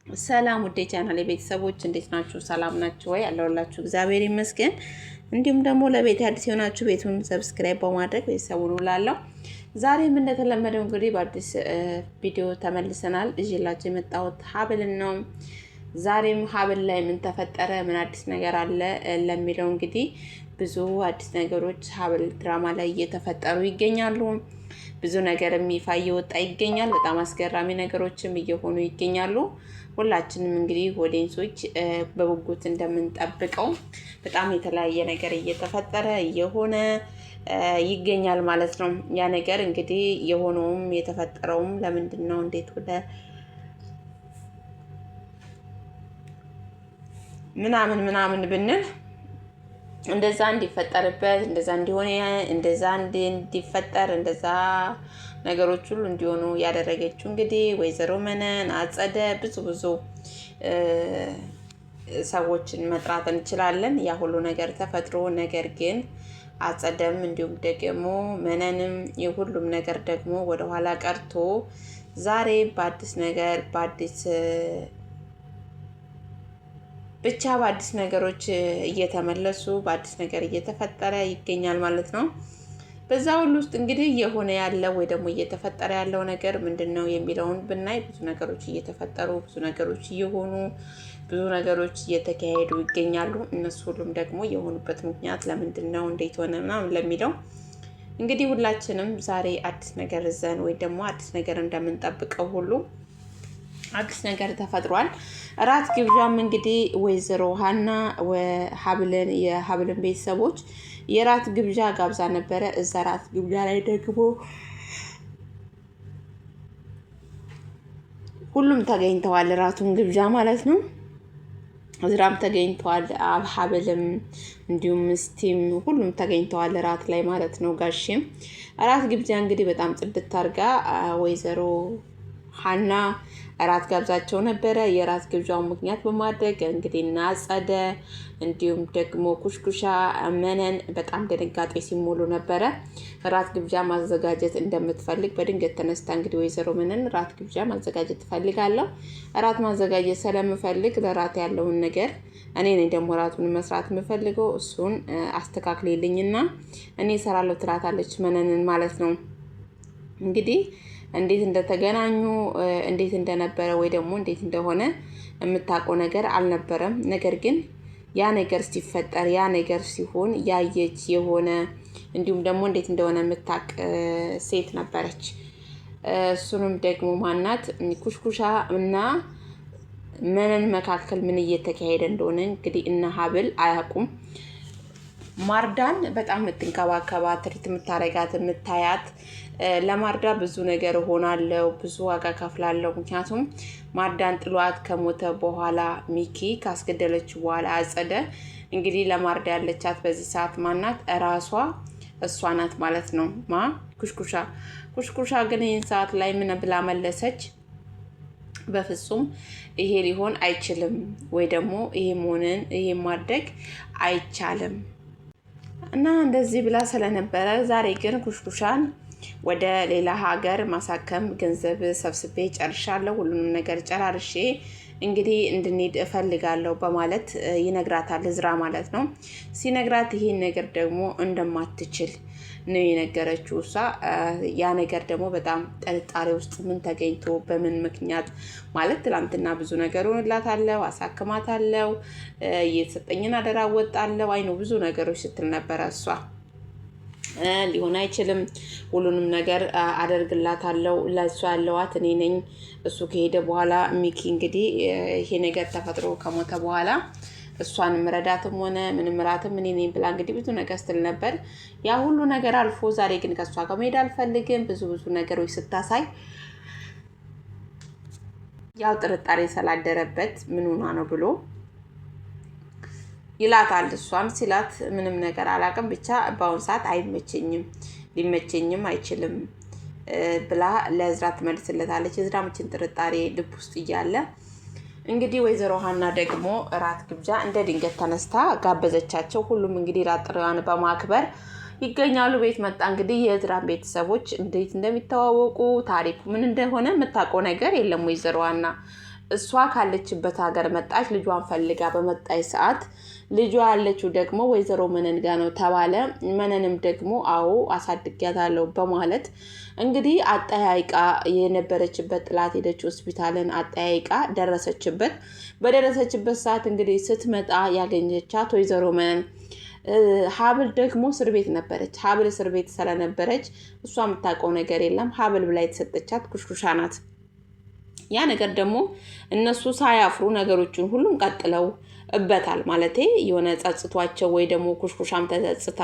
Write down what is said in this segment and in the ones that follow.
ሰላም ውዴ ቻናል ቤተሰቦች እንዴት ናችሁ? ሰላም ናችሁ ወይ? አለሁላችሁ እግዚአብሔር ይመስገን። እንዲሁም ደግሞ ለቤት አዲስ የሆናችሁ ቤቱን ሰብስክራይብ በማድረግ ቤተሰቡን ውላለሁ። ዛሬም እንደተለመደው እንግዲህ በአዲስ ቪዲዮ ተመልሰናል። እዤላችሁ የመጣሁት ሀብልን ነው። ዛሬም ሀብል ላይ ምን ተፈጠረ፣ ምን አዲስ ነገር አለ ለሚለው እንግዲህ ብዙ አዲስ ነገሮች ሀብል ድራማ ላይ እየተፈጠሩ ይገኛሉ። ብዙ ነገር ይፋ እየወጣ ይገኛል። በጣም አስገራሚ ነገሮችም እየሆኑ ይገኛሉ። ሁላችንም እንግዲህ ኦዲየንሶች በጉጉት እንደምንጠብቀው በጣም የተለያየ ነገር እየተፈጠረ እየሆነ ይገኛል ማለት ነው። ያ ነገር እንግዲህ የሆነውም የተፈጠረውም ለምንድን ነው እንዴት ወደ ምናምን ብንል እንደዛ እንዲፈጠርበት እንደዛ እንዲሆነ እንደዛ እንዲፈጠር እንደዛ ነገሮች ሁሉ እንዲሆኑ ያደረገችው እንግዲህ ወይዘሮ መነን አጸደ ብዙ ሰዎችን መጥራት እንችላለን። ያ ሁሉ ነገር ተፈጥሮ ነገር ግን አጸደም እንዲሁም ደግሞ መነንም የሁሉም ነገር ደግሞ ወደኋላ ቀርቶ ዛሬ በአዲስ ነገር ብቻ በአዲስ ነገሮች እየተመለሱ በአዲስ ነገር እየተፈጠረ ይገኛል ማለት ነው። በዛ ሁሉ ውስጥ እንግዲህ እየሆነ ያለው ወይ ደግሞ እየተፈጠረ ያለው ነገር ምንድነው የሚለውን ብናይ ብዙ ነገሮች እየተፈጠሩ ብዙ ነገሮች እየሆኑ ብዙ ነገሮች እየተካሄዱ ይገኛሉ። እነሱ ሁሉም ደግሞ የሆኑበት ምክንያት ለምንድነው እንዴት ሆነ ምናምን ለሚለው እንግዲህ ሁላችንም ዛሬ አዲስ ነገር ይዘን ወይ ደግሞ አዲስ ነገር እንደምንጠብቀው ሁሉ አዲስ ነገር ተፈጥሯል። እራት ግብዣም እንግዲህ ወይዘሮ ሀና የሀብልን ቤተሰቦች የራት ግብዣ ጋብዛ ነበረ። እዛ ራት ግብዣ ላይ ደግሞ ሁሉም ተገኝተዋል። ራቱን ግብዣ ማለት ነው። እዝራም ተገኝተዋል። ሀብልም እንዲሁም ስቲም ሁሉም ተገኝተዋል ራት ላይ ማለት ነው። ጋሽም ራት ግብዣ እንግዲህ በጣም ጽድት አድርጋ ወይዘሮ ሀና እራት ጋብዛቸው ነበረ። የራት ግብዣው ምክንያት በማድረግ እንግዲህ እናጸደ እንዲሁም ደግሞ ኩሽኩሻ መነን በጣም ድንጋጤ ሲሞሉ ነበረ። ራት ግብዣ ማዘጋጀት እንደምትፈልግ በድንገት ተነስታ እንግዲህ ወይዘሮ መነን ራት ግብዣ ማዘጋጀት ትፈልጋለሁ፣ ራት ማዘጋጀት ስለምፈልግ ለራት ያለውን ነገር እኔ ነኝ ደግሞ ራቱን መስራት የምፈልገው እሱን አስተካክልልኝና እኔ እሰራለሁ ትላታለች መነንን ማለት ነው። እንግዲህ እንዴት እንደተገናኙ እንዴት እንደነበረ ወይ ደግሞ እንዴት እንደሆነ የምታውቀው ነገር አልነበረም። ነገር ግን ያ ነገር ሲፈጠር ያ ነገር ሲሆን ያየች የሆነ እንዲሁም ደግሞ እንዴት እንደሆነ የምታውቅ ሴት ነበረች። እሱንም ደግሞ ማናት ኩሽኩሻ እና መነን መካከል ምን እየተካሄደ እንደሆነ እንግዲህ እነ ሀብል አያውቁም። ማርዳን በጣም የምትንከባከባት ትሪት የምታረጋት የምታያት ለማርዳ ብዙ ነገር ሆናለሁ ብዙ ዋጋ ከፍላለሁ። ምክንያቱም ማርዳን ጥሏት ከሞተ በኋላ ሚኪ ካስገደለችው በኋላ አጸደ እንግዲህ ለማርዳ ያለቻት በዚህ ሰዓት ማናት እሷ ናት ማለት ነው። ኩሽኩሻ ግን ይህን ሰዓት ላይ ምን ብላ መለሰች? በፍጹም ይሄ ሊሆን አይችልም ወይ ደግሞ ይሄ ማድረግ አይቻልም እና እንደዚህ ብላ ስለነበረ ዛሬ ግን ኩሽኩሻን ወደ ሌላ ሀገር ማሳከም ገንዘብ ሰብስቤ ጨርሻለሁ፣ ሁሉንም ነገር ጨራርሼ እንግዲህ እንድንሄድ እፈልጋለሁ በማለት ይነግራታል እዝራ ማለት ነው። ሲነግራት ይሄን ነገር ደግሞ እንደማትችል ነው የነገረችው እሷ። ያ ነገር ደግሞ በጣም ጥርጣሬ ውስጥ ምን ተገኝቶ በምን ምክንያት ማለት ትላንትና ብዙ ነገር ሆንላታለሁ፣ አሳክማታለሁ፣ የተሰጠኝን አደራ ወጣለሁ አይኑ ብዙ ነገሮች ስትል ነበረ እሷ። ሊሆን አይችልም፣ ሁሉንም ነገር አደርግላታለሁ፣ ለእሷ ያለዋት እኔ ነኝ። እሱ ከሄደ በኋላ ሚኪ እንግዲህ ይሄ ነገር ተፈጥሮ ከሞተ በኋላ እሷን ምረዳትም ሆነ ምንም ራትም እኔ ነኝ ብላ እንግዲህ ብዙ ነገር ስትል ነበር። ያ ሁሉ ነገር አልፎ ዛሬ ግን ከሷ ጋር መሄድ አልፈልግም ብዙ ነገሮች ስታሳይ ያው ጥርጣሬ ስላደረበት ምን ሆና ነው ብሎ ይላታል። እሷም ሲላት ምንም ነገር አላውቅም ብቻ በአሁን ሰዓት አይመቸኝም ሊመቸኝም አይችልም ብላ ለእዝራ ትመልስለታለች። እዝራ ምችን ጥርጣሬ ልብ ውስጥ እያለ እንግዲህ ወይዘሮ ሀና ደግሞ እራት ግብዣ እንደ ድንገት ተነስታ ጋበዘቻቸው። ሁሉም እንግዲህ ራት ጥሪዋን በማክበር ይገኛሉ። ቤት መጣ እንግዲህ የእዝራን ቤተሰቦች እንዴት እንደሚተዋወቁ ታሪኩ ምን እንደሆነ የምታውቀው ነገር የለም ወይዘሮ ሀና። እሷ ካለችበት ሀገር መጣች። ልጇን ፈልጋ በመጣች ሰዓት ልጇ ያለችው ደግሞ ወይዘሮ መነን ጋ ነው ተባለ። መነንም ደግሞ አዎ አሳድጊያታለሁ በማለት እንግዲህ አጠያይቃ የነበረችበት ጥላት ሄደች። ሆስፒታልን አጠያይቃ ደረሰችበት። በደረሰችበት ሰዓት እንግዲህ ስትመጣ ያገኘቻት ወይዘሮ መነን ሀብል ደግሞ እስር ቤት ነበረች። ሀብል እስር ቤት ስለነበረች እሷ የምታውቀው ነገር የለም። ሀብል ብላ የተሰጠቻት ኩሽኩሻ ናት። ያ ነገር ደግሞ እነሱ ሳያፍሩ ነገሮችን ሁሉም ቀጥለው እበታል ማለቴ የሆነ ጸጽቷቸው ወይ ደግሞ ኩሽኩሻም ተጸጽታ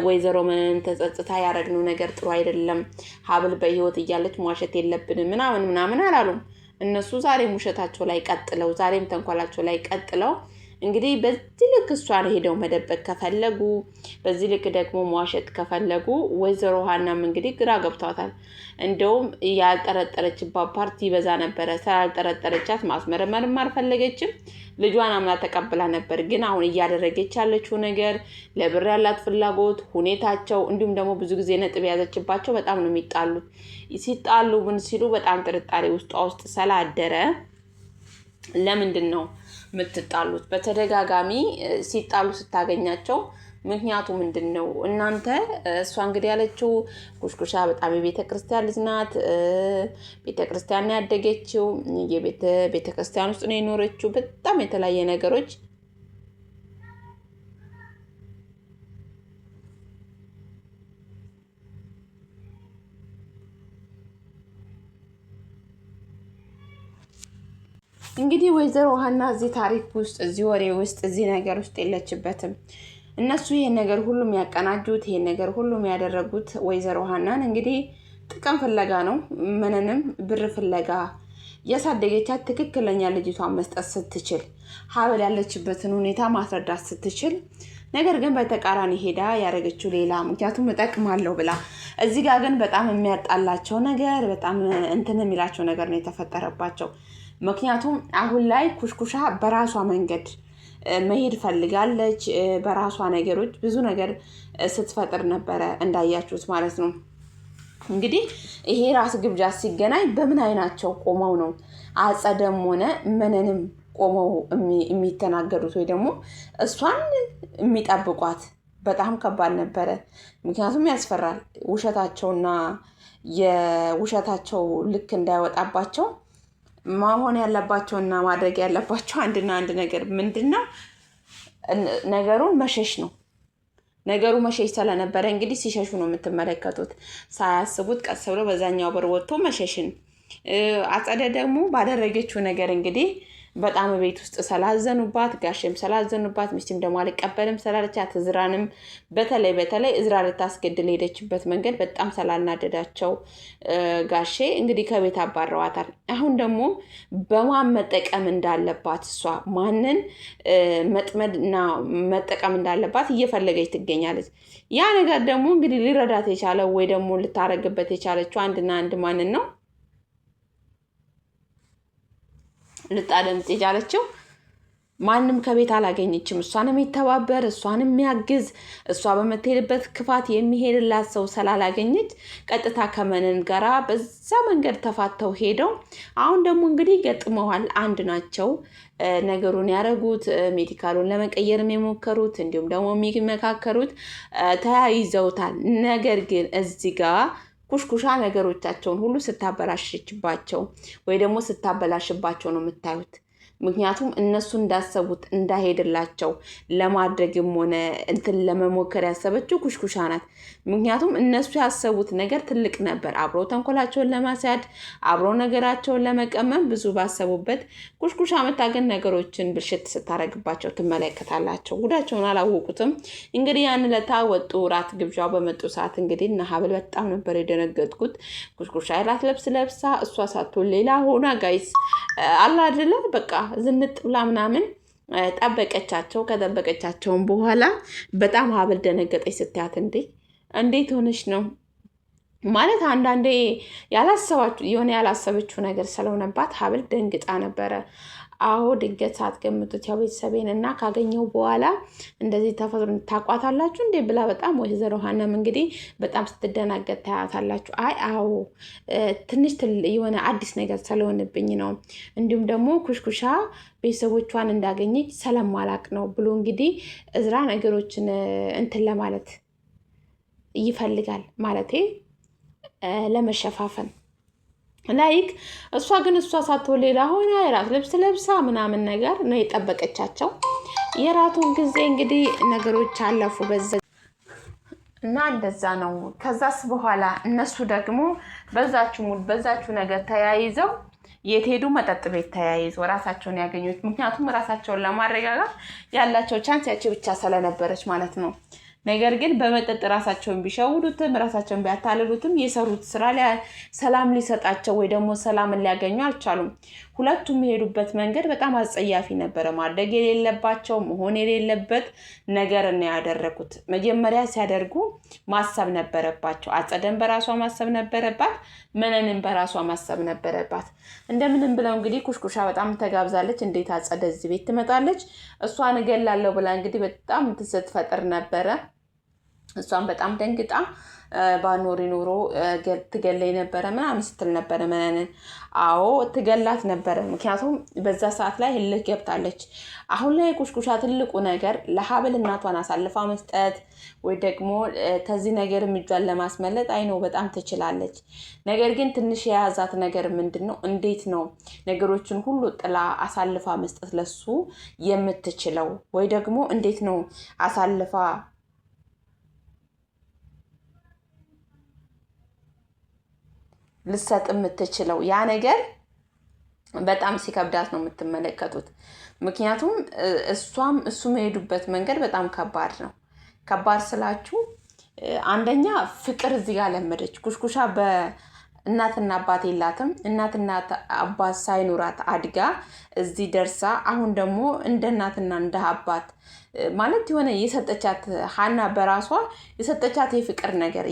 ወይዘሮ መነን ተጸጽታ ያረግነው ነገር ጥሩ አይደለም፣ ሀብል በህይወት እያለች መዋሸት የለብንም ምናምን አላሉም። እነሱ ዛሬም ውሸታቸው ላይ ቀጥለው ዛሬም ተንኮላቸው ላይ ቀጥለው እንግዲህ በዚህ ልክ እሷን ሄደው መደበቅ ከፈለጉ በዚህ ልክ ደግሞ መዋሸት ከፈለጉ ወይዘሮ ሀናም እንግዲህ ግራ ገብቷታል። እንደውም ያልጠረጠረችባት ፓርቲ በዛ ነበረ። ስላልጠረጠረቻት ማስመረመርም አልፈለገችም። ልጇን አምና ተቀብላ ነበር። ግን አሁን እያደረገች ያለችው ነገር ለብር ያላት ፍላጎት ሁኔታቸው፣ እንዲሁም ደግሞ ብዙ ጊዜ ነጥብ ያዘችባቸው በጣም ነው የሚጣሉት። ሲጣሉ ምን ሲሉ በጣም ጥርጣሬ ውስጥ ስላደረ ለምንድን ነው የምትጣሉት? በተደጋጋሚ ሲጣሉ ስታገኛቸው ምክንያቱ ምንድን ነው? እናንተ እሷ እንግዲህ ያለችው ኩሽኩሻ በጣም የቤተ ክርስቲያን ልጅ ናት። ቤተ ክርስቲያን ነው ያደገችው። ቤተ ክርስቲያን ውስጥ ነው የኖረችው። በጣም የተለያየ ነገሮች እንግዲህ ወይዘሮ ሀና እዚህ ታሪክ ውስጥ እዚህ ወሬ ውስጥ እዚህ ነገር ውስጥ የለችበትም። እነሱ ይሄን ነገር ሁሉም ያቀናጁት ይሄን ነገር ሁሉም ያደረጉት ወይዘሮ ሀናን እንግዲህ ጥቅም ፍለጋ ነው። ምንንም ብር ፍለጋ ያሳደገቻት ትክክለኛ ልጅቷን መስጠት ስትችል ሀብል ያለችበትን ሁኔታ ማስረዳት ስትችል፣ ነገር ግን በተቃራኒ ሄዳ ያደረገችው ሌላ። ምክንያቱም እጠቅማለሁ ብላ እዚህ ጋር ግን በጣም የሚያጣላቸው ነገር በጣም እንትን የሚላቸው ነገር ነው የተፈጠረባቸው። ምክንያቱም አሁን ላይ ኩሽኩሻ በራሷ መንገድ መሄድ ፈልጋለች። በራሷ ነገሮች ብዙ ነገር ስትፈጥር ነበረ እንዳያችሁት ማለት ነው። እንግዲህ ይሄ ራስ ግብዣ ሲገናኝ በምን አይናቸው ቆመው ነው አጸደም ሆነ ምንንም ቆመው የሚተናገሩት ወይ ደግሞ እሷን የሚጠብቋት? በጣም ከባድ ነበረ። ምክንያቱም ያስፈራል። ውሸታቸውና የውሸታቸው ልክ እንዳይወጣባቸው መሆን ያለባቸውና ማድረግ ያለባቸው አንድና አንድ ነገር ምንድን ነው? ነገሩን መሸሽ ነው። ነገሩ መሸሽ ስለነበረ እንግዲህ ሲሸሹ ነው የምትመለከቱት። ሳያስቡት ቀስ ብሎ በዛኛው በር ወጥቶ መሸሽን። አጸደ ደግሞ ባደረገችው ነገር እንግዲህ በጣም ቤት ውስጥ ስላዘኑባት፣ ጋሼም ስላዘኑባት፣ ሚስትም ደግሞ አልቀበልም ስላለቻት እዝራንም በተለይ እዝራ ልታስገድል ሄደችበት መንገድ በጣም ስላናደዳቸው ጋሼ እንግዲህ ከቤት አባረዋታል። አሁን ደግሞ በማን መጠቀም እንዳለባት እሷ ማንን መጥመድና መጠቀም እንዳለባት እየፈለገች ትገኛለች። ያ ነገር ደግሞ እንግዲህ ሊረዳት የቻለው ወይ ደግሞ ልታረግበት የቻለችው አንድና አንድ ማንን ነው ልታደምጥ የቻለችው? ማንም ከቤት አላገኘችም። እሷን የሚተባበር እሷን የሚያግዝ እሷ በምትሄድበት ክፋት የሚሄድላት ሰው ስላላገኘች ቀጥታ ከመነን ጋራ በዛ መንገድ ተፋተው ሄደው አሁን ደግሞ እንግዲህ ገጥመዋል። አንድ ናቸው ነገሩን ያደረጉት፣ ሜዲካሉን ለመቀየር የሞከሩት እንዲሁም ደግሞ የሚመካከሩት ተያይዘውታል። ነገር ግን እዚህ ጋር ኩሽኩሻ ነገሮቻቸውን ሁሉ ስታበላሽባቸው ወይ ደግሞ ስታበላሽባቸው ነው የምታዩት። ምክንያቱም እነሱ እንዳሰቡት እንዳይሄድላቸው ለማድረግም ሆነ እንትን ለመሞከር ያሰበችው ኩሽኩሻ ናት። ምክንያቱም እነሱ ያሰቡት ነገር ትልቅ ነበር። አብሮ ተንኮላቸውን ለማስያድ አብሮ ነገራቸውን ለመቀመም ብዙ ባሰቡበት ኩሽኩሻ መታገን ነገሮችን ብልሽት ስታረግባቸው ትመለከታላቸው። ጉዳቸውን አላወቁትም። እንግዲህ ያን ለታ ወጡ። ራት ግብዣው በመጡ ሰዓት እንግዲህ እነ ሀብል በጣም ነበር የደነገጥኩት። ኩሽኩሻ የራት ልብስ ለብሳ እሷ ሳትሆን ሌላ ሆና ጋይስ አላድለ በቃ ዝንጥ ብላ ምናምን ጠበቀቻቸው። ከጠበቀቻቸውን በኋላ በጣም ሀብል ደነገጠች ስታያት። እንዴት ሆነች ነው ማለት አንዳንዴ ያላሰበችው ነገር ስለሆነባት ሀብል ደንግጣ ነበረ። አዎ ድንገት ሳትገምቱት ያው ቤተሰቤን እና ካገኘው በኋላ እንደዚህ ተፈጥሮ ታቋታላችሁ እንዴ ብላ በጣም ወይዘሮ ሀናም እንግዲህ በጣም ስትደናገጥ ታያታላችሁ። አዎ ትንሽ የሆነ አዲስ ነገር ስለሆነብኝ ነው፣ እንዲሁም ደግሞ ኩሽኩሻ ቤተሰቦቿን እንዳገኘች ስለማላቅ ነው ብሎ እንግዲህ እዝራ ነገሮችን እንትን ለማለት ይፈልጋል ማለቴ ለመሸፋፈን ላይክ እሷ ሳትሆን ሌላ ሆና የራት ልብስ ለብሳ ምናምን ነገር ነው የጠበቀቻቸው። የራቱን ጊዜ እንግዲህ ነገሮች አለፉ በዛ እና እንደዛ ነው። ከዛስ በኋላ እነሱ ደግሞ በዛችሁ ነገር ተያይዘው የት ሄዱ? መጠጥ ቤት ተያይዘው ራሳቸውን ያገኙት። ምክንያቱም ራሳቸውን ለማረጋጋት ያላቸው ቻንስ ያቺ ብቻ ስለነበረች ማለት ነው። ነገር ግን በመጠጥ ራሳቸውን ቢሸውዱትም ራሳቸውን ቢያታልሉትም የሰሩት ስራ ሰላም ሊሰጣቸው ወይ ደግሞ ሰላምን ሊያገኙ አልቻሉም። ሁለቱም የሄዱበት መንገድ በጣም አጸያፊ ነበረ። ማድረግ የሌለባቸው መሆን የሌለበት ነገር ነው ያደረጉት። መጀመሪያ ሲያደርጉ ማሰብ ነበረባቸው። አጸደን በራሷ ማሰብ ነበረባት፣ መነንን በራሷ ማሰብ ነበረባት። እንደምንም ብለው እንግዲህ ኩሽኩሻ በጣም ተጋብዛለች። እንዴት አጸደ እዚህ ቤት ትመጣለች? እሷን እገላለሁ ብላ እንግዲህ በጣም ስትፈጥር ነበረ። እሷን በጣም ደንግጣ ባኖሪ ኖሮ ትገለይ ነበረ ምናምን ስትል ነበረ መነንን። አዎ ትገላት ነበረ፣ ምክንያቱም በዛ ሰዓት ላይ ህልህ ገብታለች። አሁን ላይ ኩሽኩሻ ትልቁ ነገር ለሀብል እናቷን አሳልፋ መስጠት ወይ ደግሞ ከዚህ ነገር እጇን ለማስመለጥ አይነው በጣም ትችላለች። ነገር ግን ትንሽ የያዛት ነገር ምንድን ነው? እንዴት ነው ነገሮችን ሁሉ ጥላ አሳልፋ መስጠት ለሱ የምትችለው? ወይ ደግሞ እንዴት ነው አሳልፋ ልሰጥ የምትችለው? ያ ነገር በጣም ሲከብዳት ነው የምትመለከቱት። ምክንያቱም እሱም የሄዱበት መንገድ በጣም ከባድ ነው። ከባድ ስላችሁ አንደኛ ፍቅር እዚህ ጋር ለመደች። ኩሽኩሻ በእናትና አባት የላትም። እናትና አባት ሳይኖራት አድጋ እዚህ ደርሳ አሁን ደግሞ እንደ እናትና እንደ አባት ማለት የሆነ የሰጠቻት ሀና በራሷ የሰጠቻት የፍቅር ነገር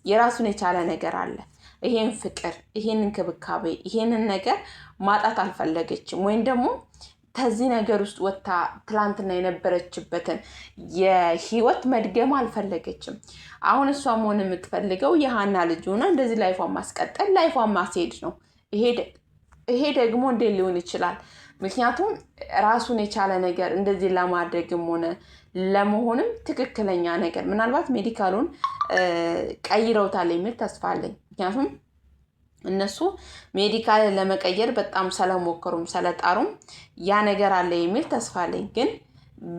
የራሱን የቻለ ነገር አለ። ይሄን ፍቅር፣ ይሄን እንክብካቤ፣ ይሄንን ነገር ማጣት አልፈለገችም። ወይም ደግሞ ከዚህ ነገር ውስጥ ወጥታ ትላንትና የነበረችበትን የህይወት መድገም አልፈለገችም። አሁን እሷ መሆን የምትፈልገው የሀና ልጅ ሆና እንደዚህ ላይፏን ማስቀጠል፣ ላይፏን ማስሄድ ነው። ይሄ ደግሞ እንዴት ሊሆን ይችላል? ምክንያቱም ራሱን የቻለ ነገር እንደዚህ ለማድረግም ሆነ ለመሆንም ትክክለኛ ነገር ምናልባት ሜዲካሉን ቀይረውታል የሚል ተስፋ አለኝ። ምክንያቱም እነሱ ሜዲካል ለመቀየር በጣም ስለሞከሩም ስለጣሩም ያ ነገር አለ የሚል ተስፋ አለኝ። ግን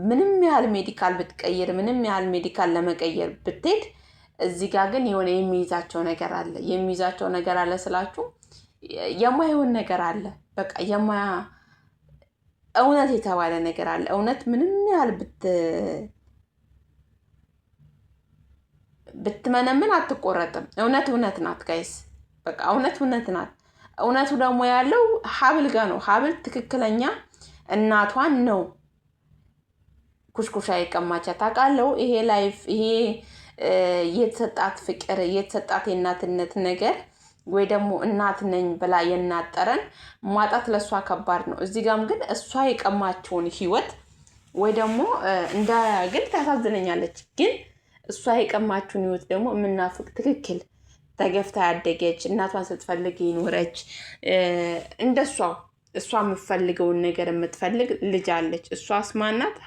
ምንም ያህል ሜዲካል ብትቀይር፣ ምንም ያህል ሜዲካል ለመቀየር ብትሄድ እዚህ ጋር ግን የሆነ የሚይዛቸው ነገር አለ ስላችሁ የማይሆን ነገር አለ። በቃ እውነት የተባለ ነገር አለ። እውነት ምንም ያህል ብትመነምን አትቆረጥም። እውነት ናት ጋይስ። በቃ እውነት ናት። እውነቱ ደግሞ ያለው ሀብል ጋር ነው። ሀብል ትክክለኛ እናቷን ነው ኩሽኩሻ የቀማቻት። ታውቃለሁ ይሄ ላይፍ ይሄ የተሰጣት ፍቅር የተሰጣት የእናትነት ነገር ወይ ደግሞ እናት ነኝ ብላ የናጠረን ማጣት ለሷ ከባድ ነው። እዚህ ጋም ግን እሷ የቀማቸውን ህይወት ወይ ደግሞ እንደ ግን ታሳዝነኛለች። ግን እሷ የቀማቸውን ህይወት ደግሞ የምናፍቅ ትክክል ተገፍታ ያደገች እናቷን ስትፈልግ ይኖረች እንደሷ እሷ የምትፈልገውን ነገር የምትፈልግ ልጅ አለች። እሷ አስማናት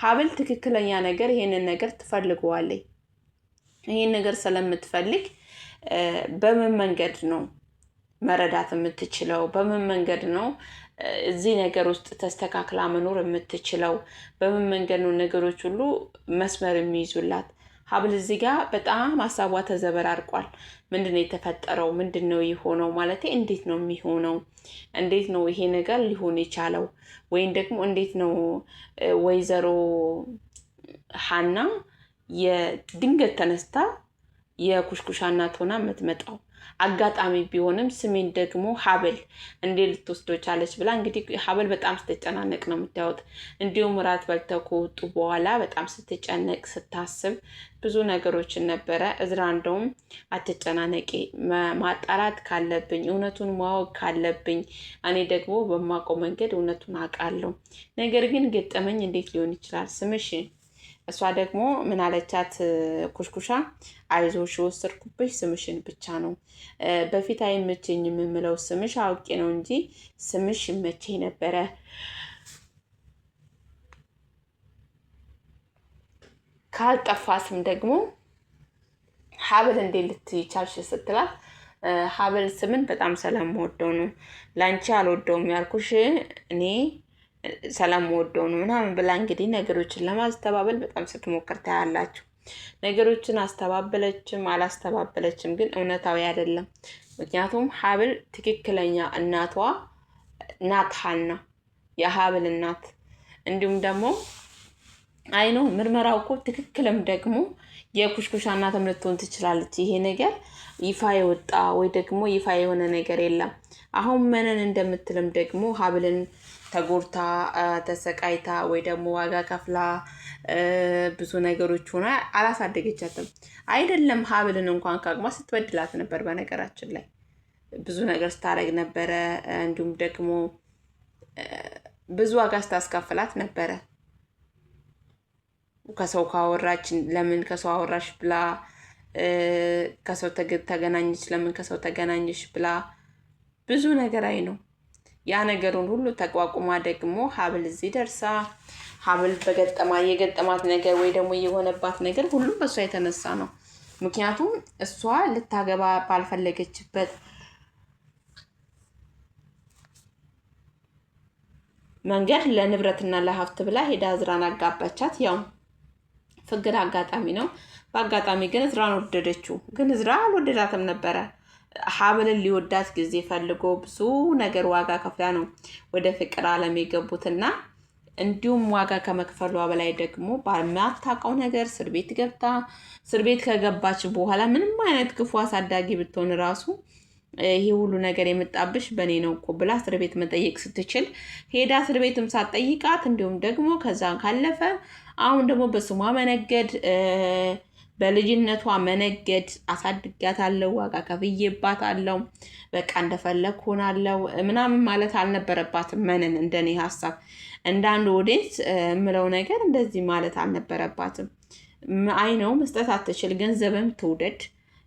ሀብል ትክክለኛ ነገር ይሄንን ነገር ትፈልገዋለች። ይሄን ነገር ስለምትፈልግ በምን መንገድ ነው መረዳት የምትችለው? በምን መንገድ ነው እዚህ ነገር ውስጥ ተስተካክላ መኖር የምትችለው? በምን መንገድ ነው ነገሮች ሁሉ መስመር የሚይዙላት? ሀብል እዚህ ጋር በጣም ሀሳቧ ተዘበራርቋል። ምንድነው የተፈጠረው? ምንድነው የሆነው? ማለት እንዴት ነው የሚሆነው? እንዴት ነው ይሄ ነገር ሊሆን የቻለው? ወይም ደግሞ እንዴት ነው ወይዘሮ ሀና የድንገት ተነስታ የኩሽኩሻ እናት ሆና የምትመጣው? አጋጣሚ ቢሆንም ስሜን ደግሞ ሀብል እንዴ ልትወስደው ቻለች ብላ እንግዲህ ሀብል በጣም ስትጨናነቅ ነው የምታዩት። እንዲሁም ራት በልተው ከወጡ በኋላ በጣም ስትጨነቅ ስታስብ ብዙ ነገሮችን ነበረ። እዝራ እንደውም አትጨናነቂ፣ ማጣራት ካለብኝ እውነቱን ማወቅ ካለብኝ እኔ ደግሞ በማውቀው መንገድ እውነቱን አውቃለሁ። ነገር ግን ገጠመኝ እንዴት ሊሆን ይችላል ስምሽ? እሷ ደግሞ ምን አለቻት? ኩሽኩሻ አይዞሽ የወሰድኩብሽ ስምሽን ብቻ ነው። በፊት አይመቸኝ የምምለው ስምሽ አውቄ ነው እንጂ ስምሽ ይመቸኝ ነበረ። ካልጠፋ ስም ደግሞ ሀብል እንዴት ልትይቻልሽ ስትላት ሀብል ስምን በጣም ስለምወደው ነው፣ ላንቺ አልወደውም ያልኩሽ እኔ ስለምወደው ነው ምናምን ብላ እንግዲህ ነገሮችን ለማስተባበል በጣም ስትሞክር ታያላችሁ። ነገሮችን አስተባበለችም አላስተባበለችም ግን እውነታዊ አይደለም። ምክንያቱም ሀብል ትክክለኛ እናቷ ናት ሀና፣ የሀብል እናት። እንዲሁም ደግሞ አይኖ ምርመራው እኮ ትክክልም ደግሞ የኩሽኩሻ እናትም ልትሆን ትችላለች። ይሄ ነገር ይፋ የወጣ ወይ ደግሞ ይፋ የሆነ ነገር የለም። አሁን መነን እንደምትልም ደግሞ ሀብልን ተጎርታ ተሰቃይታ ወይ ደግሞ ዋጋ ከፍላ ብዙ ነገሮች ሆና አላሳደገቻትም። አይደለም ሀብልን እንኳን ከአቅማ ስትበድላት ነበር። በነገራችን ላይ ብዙ ነገር ስታደርግ ነበረ። እንዲሁም ደግሞ ብዙ ዋጋ ስታስከፍላት ነበረ። ከሰው ካወራች ለምን ከሰው አወራሽ ብላ፣ ከሰው ተገናኘች ለምን ከሰው ተገናኘሽ ብላ ብዙ ነገር አይ ነው። ያ ነገሩን ሁሉ ተቋቁማ ደግሞ ሀብል እዚህ ደርሳ ሀብል የገጠማት ነገር ወይ ደግሞ የሆነባት ነገር ሁሉም በእሷ የተነሳ ነው። ምክንያቱም እሷ ልታገባ ባልፈለገችበት መንገድ ለንብረትና ለሀብት ብላ ሄዳ እዝራን አጋባቻት። ያው ፍቅር አጋጣሚ ነው። በአጋጣሚ ግን እዝራን ወደደችው። ግን እዝራ አልወደዳትም ነበረ። ሀብልን ሊወዳት ጊዜ ፈልጎ ብዙ ነገር ዋጋ ከፍላ ነው ወደ ፍቅር ዓለም የገቡትና እንዲሁም ዋጋ ከመክፈሏ በላይ ደግሞ ባልማታውቀው ነገር እስር ቤት ገብታ እስር ቤት ከገባች በኋላ ምንም አይነት ክፉ አሳዳጊ ብትሆን ራሱ ይሄ ሁሉ ነገር የመጣብሽ በእኔ ነው እኮ ብላ እስር ቤት መጠየቅ ስትችል ሄዳ እስር ቤትም ሳትጠይቃት እንዲሁም ደግሞ ከዛን ካለፈ አሁን ደግሞ በስሟ መነገድ በልጅነቷ መነገድ አሳድጋታለሁ፣ ዋጋ ከፍዬባታለሁ፣ በቃ እንደፈለግ ሆናለሁ ምናምን ማለት አልነበረባትም። መነን እንደኔ ሀሳብ እንደ አንድ ኦዲየንስ የምለው ነገር እንደዚህ ማለት አልነበረባትም። አይ ነው መስጠት አትችል፣ ገንዘብም ትውደድ።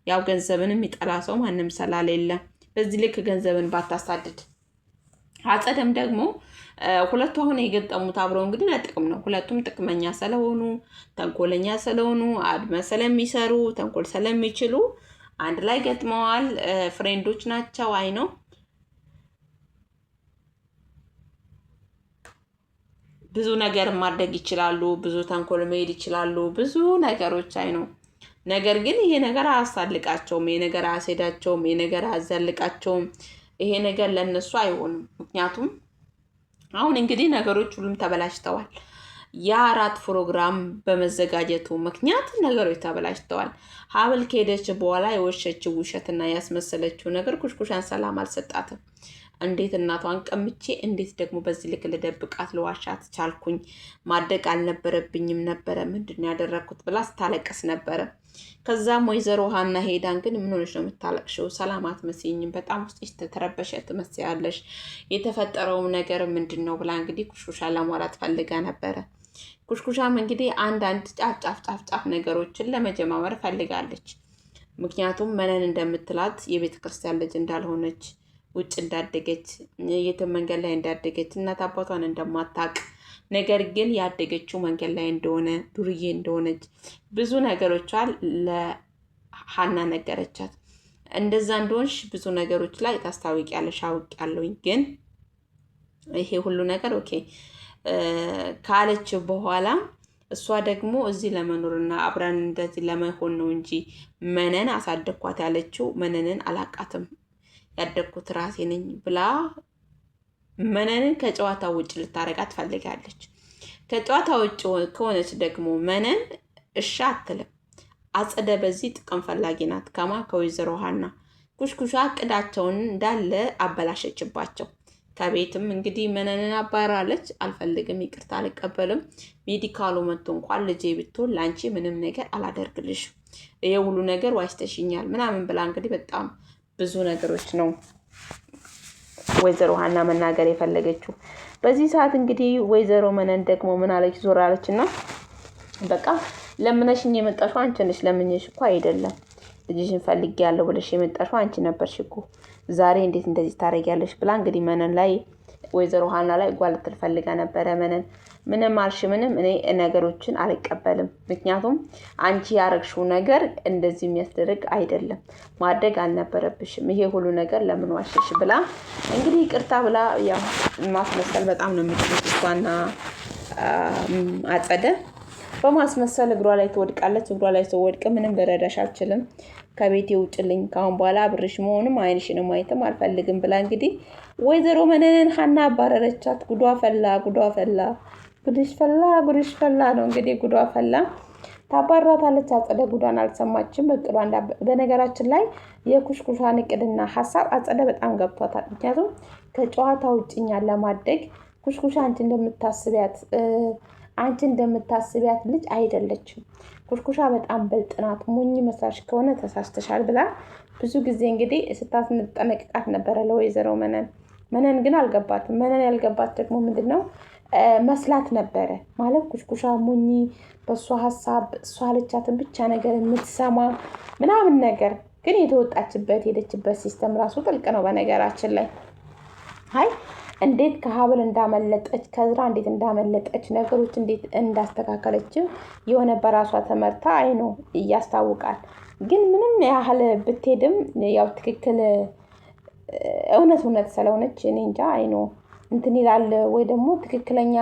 ያው ገንዘብን የሚጠላ ሰው ማንም ስላሌለ በዚህ ልክ ገንዘብን ባታሳድድ። አጸደም ደግሞ ሁለቱ አሁን የገጠሙት አብረው እንግዲህ ለጥቅም ነው። ሁለቱም ጥቅመኛ ስለሆኑ ተንኮለኛ ስለሆኑ አድመ ስለሚሰሩ ተንኮል ስለሚችሉ አንድ ላይ ገጥመዋል። ፍሬንዶች ናቸው። አይ ነው ብዙ ነገር ማድረግ ይችላሉ። ብዙ ተንኮል መሄድ ይችላሉ። ብዙ ነገሮች አይ ነው። ነገር ግን ይሄ ነገር አያሳልቃቸውም። ይሄ ነገር አያስሄዳቸውም። ይሄ ነገር አያዛልቃቸውም። ይሄ ነገር ለነሱ አይሆንም። ምክንያቱም አሁን እንግዲህ ነገሮች ሁሉም ተበላሽተዋል። የአራት ፕሮግራም በመዘጋጀቱ ምክንያት ነገሮች ተበላሽተዋል። ሀብል ከሄደች በኋላ የወሸችው ውሸትና ያስመሰለችው ነገር ኩሽኩሻን ሰላም አልሰጣትም። እንዴት እናቷን ቀምቼ እንዴት ደግሞ በዚህ ልክ ልደብቃት ልዋሻት ቻልኩኝ? ማድረግ አልነበረብኝም ነበረ፣ ምንድን ነው ያደረግኩት ብላ ስታለቅስ ነበረ። ከዛም ወይዘሮ ሀና ሄዳን ግን ምን ሆነሽ ነው የምታለቅሽው? ሰላም አትመስይኝም፣ በጣም ውስጥሽ ተተረበሸ ትመስያለሽ፣ የተፈጠረው ነገር ምንድን ነው ብላ እንግዲህ ኩሽኩሻ ለማውራት ፈልጋ ነበረ። ኩሽኩሻም እንግዲህ አንዳንድ ጫፍ ነገሮችን ለመጀማመር ፈልጋለች። ምክንያቱም መነን እንደምትላት የቤተ ክርስቲያን ልጅ እንዳልሆነች፣ ውጭ እንዳደገች፣ የትም መንገድ ላይ እንዳደገች፣ እናት አባቷን እንደማታቅ፣ ነገር ግን ያደገችው መንገድ ላይ እንደሆነ፣ ዱርዬ እንደሆነች ብዙ ነገሮቿን ለሀና ነገረቻት። እንደዛ እንደሆንሽ ብዙ ነገሮች ላይ ታስታውቂያለሽ፣ አውቄያለሁኝ። ግን ይሄ ሁሉ ነገር ኦኬ ካለች በኋላ እሷ ደግሞ እዚህ ለመኖርና አብረን እንደዚህ ለመሆን ነው እንጂ መነን አሳደግኳት ያለችው መነንን አላቃትም፣ ያደግኩት ራሴ ነኝ ብላ መነንን ከጨዋታ ውጭ ልታረጋት ትፈልጋለች። ከጨዋታ ውጭ ከሆነች ደግሞ መነን እሺ አትልም። አጸደ በዚህ ጥቅም ፈላጊ ናት። ከማ ከወይዘሮ ሀና ኩሽኩሻ እቅዳቸውን እንዳለ አበላሸችባቸው። ከቤትም እንግዲህ መነንን አባራለች። አልፈልግም፣ ይቅርታ አልቀበልም፣ ሜዲካሉ መጥቶ እንኳን ልጄ ብትሆን ለአንቺ ምንም ነገር አላደርግልሽም፣ ይሄ ሁሉ ነገር ዋሽተሽኛል ምናምን ብላ እንግዲህ በጣም ብዙ ነገሮች ነው ወይዘሮ ሀና መናገር የፈለገችው። በዚህ ሰዓት እንግዲህ ወይዘሮ መነን ደግሞ ምን አለች? ዞር አለችና በቃ ለምነሽኝ የመጣሽው አንቺ ነሽ፣ ለምንሽ እኮ አይደለም፣ ልጅሽን ፈልጌያለሁ ብለሽ የመጣሽው አንቺ ነበርሽ እኮ፣ ዛሬ እንዴት እንደዚህ ታረጊያለሽ ብላ እንግዲህ መነን ላይ ወይዘሮ ሀና ላይ ጓል ትፈልጋ ነበረ። መነን ምንም አልሽ ምንም፣ እኔ ነገሮችን አልቀበልም፣ ምክንያቱም አንቺ ያረግሽው ነገር እንደዚህ የሚያስደርግ አይደለም፣ ማድረግ አልነበረብሽም፣ ይሄ ሁሉ ነገር ለምን ዋሸሽ ብላ እንግዲህ ይቅርታ ብላ ያው ማስመሰል በጣም ነው የምትችሉት እሷና አጸደ በማስመሰል እግሯ ላይ ትወድቃለች። እግሯ ላይ ትወድቅ ምንም ልረዳሽ አልችልም፣ ከቤቴ ውጭልኝ፣ ካሁን በኋላ አብርሽ መሆንም አይንሽንም ማየትም አልፈልግም ብላ እንግዲህ ወይዘሮ መነንን ሀና አባረረቻት። ጉዷ ፈላ፣ ጉዷ ፈላ፣ ጉድሽ ፈላ፣ ጉድሽ ፈላ ነው እንግዲህ ጉዷ ፈላ። ታባራታለች። አጸደ ጉዷን አልሰማችም። እቅዷ በነገራችን ላይ የኩሽኩሻን እቅድና ሀሳብ አጸደ በጣም ገብቷታል። ምክንያቱም ከጨዋታ ውጭኛ ለማደግ ኩሽኩሻ አንቺ እንደምታስቢያት ልጅ አይደለችም። ኩሽኩሻ በጣም ብልጥ ናት። ሞኝ መስራሽ ከሆነ ተሳስተሻል ብላ ብዙ ጊዜ እንግዲህ ስታስጠነቅቃት ነበረ ለወይዘሮ መነን ግን አልገባትም። መነን ያልገባት ደግሞ ምንድነው መስላት ነበረ ማለት ኩሽኩሻ ሞኝ፣ በእሷ ሀሳብ እሷ አለቻትን ብቻ ነገር የምትሰማ ምናምን ነገር። ግን የተወጣችበት ሄደችበት ሲስተም ራሱ ጥልቅ ነው በነገራችን ላይ። እንዴት ከሀብል እንዳመለጠች ከዝራ እንዴት እንዳመለጠች ነገሮች እንዴት እንዳስተካከለችው የሆነ በራሷ ተመርታ አይኖ እያስታውቃል። ግን ምንም ያህል ብትሄድም ያው ትክክል እውነት ስለሆነች እኔ እንጃ አይኖ እንትን ይላል ወይ ደግሞ ትክክለኛ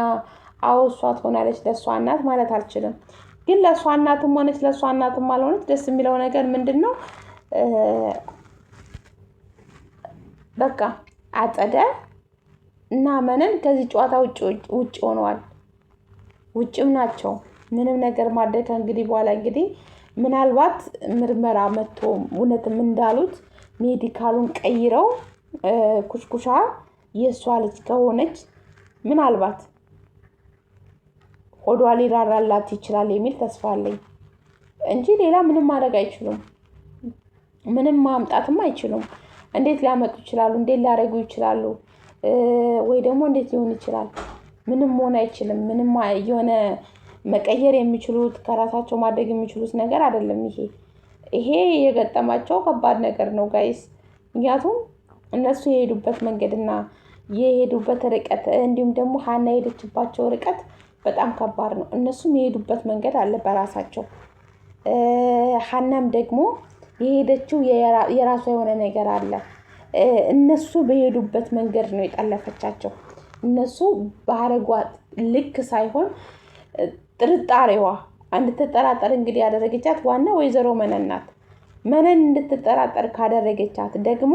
አውሷ ትሆናለች ለሷ እናት ማለት አልችልም። ግን ለሷ እናትም ሆነች ለሷ እናትም አልሆነች ደስ የሚለው ነገር ምንድነው በቃ አጸደ እና መነን ከዚህ ጨዋታ ውጭ ሆነዋል። ውጭም ናቸው። ምንም ነገር ማድረግ እንግዲህ በኋላ እንግዲህ ምናልባት ምርመራ መጥቶ እውነትም እንዳሉት ሜዲካሉን ቀይረው ኩሽኩሻ የእሷ ልጅ ከሆነች ምናልባት ሆዷ ሊራራላት ይችላል የሚል ተስፋ አለኝ እንጂ ሌላ ምንም ማድረግ አይችሉም። ምንም ማምጣትም አይችሉም። እንዴት ሊያመጡ ይችላሉ? እንዴት ሊያደርጉ ይችላሉ? ወይ ደግሞ እንዴት ሊሆን ይችላል? ምንም መሆን አይችልም። ምንም የሆነ መቀየር የሚችሉት ከራሳቸው ማድረግ የሚችሉት ነገር አይደለም። ይሄ የገጠማቸው ከባድ ነገር ነው ጋይስ። ምክንያቱም እነሱ የሄዱበት መንገድና የሄዱበት ርቀት እንዲሁም ደግሞ ሀና የሄደችባቸው ርቀት በጣም ከባድ ነው። እነሱም የሄዱበት መንገድ አለ በራሳቸው። ሀናም ደግሞ የሄደችው የራሷ የሆነ ነገር አለ። እነሱ በሄዱበት መንገድ ነው የጠለፈቻቸው። እነሱ ባረጓት ልክ ሳይሆን ጥርጣሬዋ እንድትጠራጠር እንግዲህ ያደረገቻት ዋና ወይዘሮ መነን ናት። መነን እንድትጠራጠር ካደረገቻት ደግሞ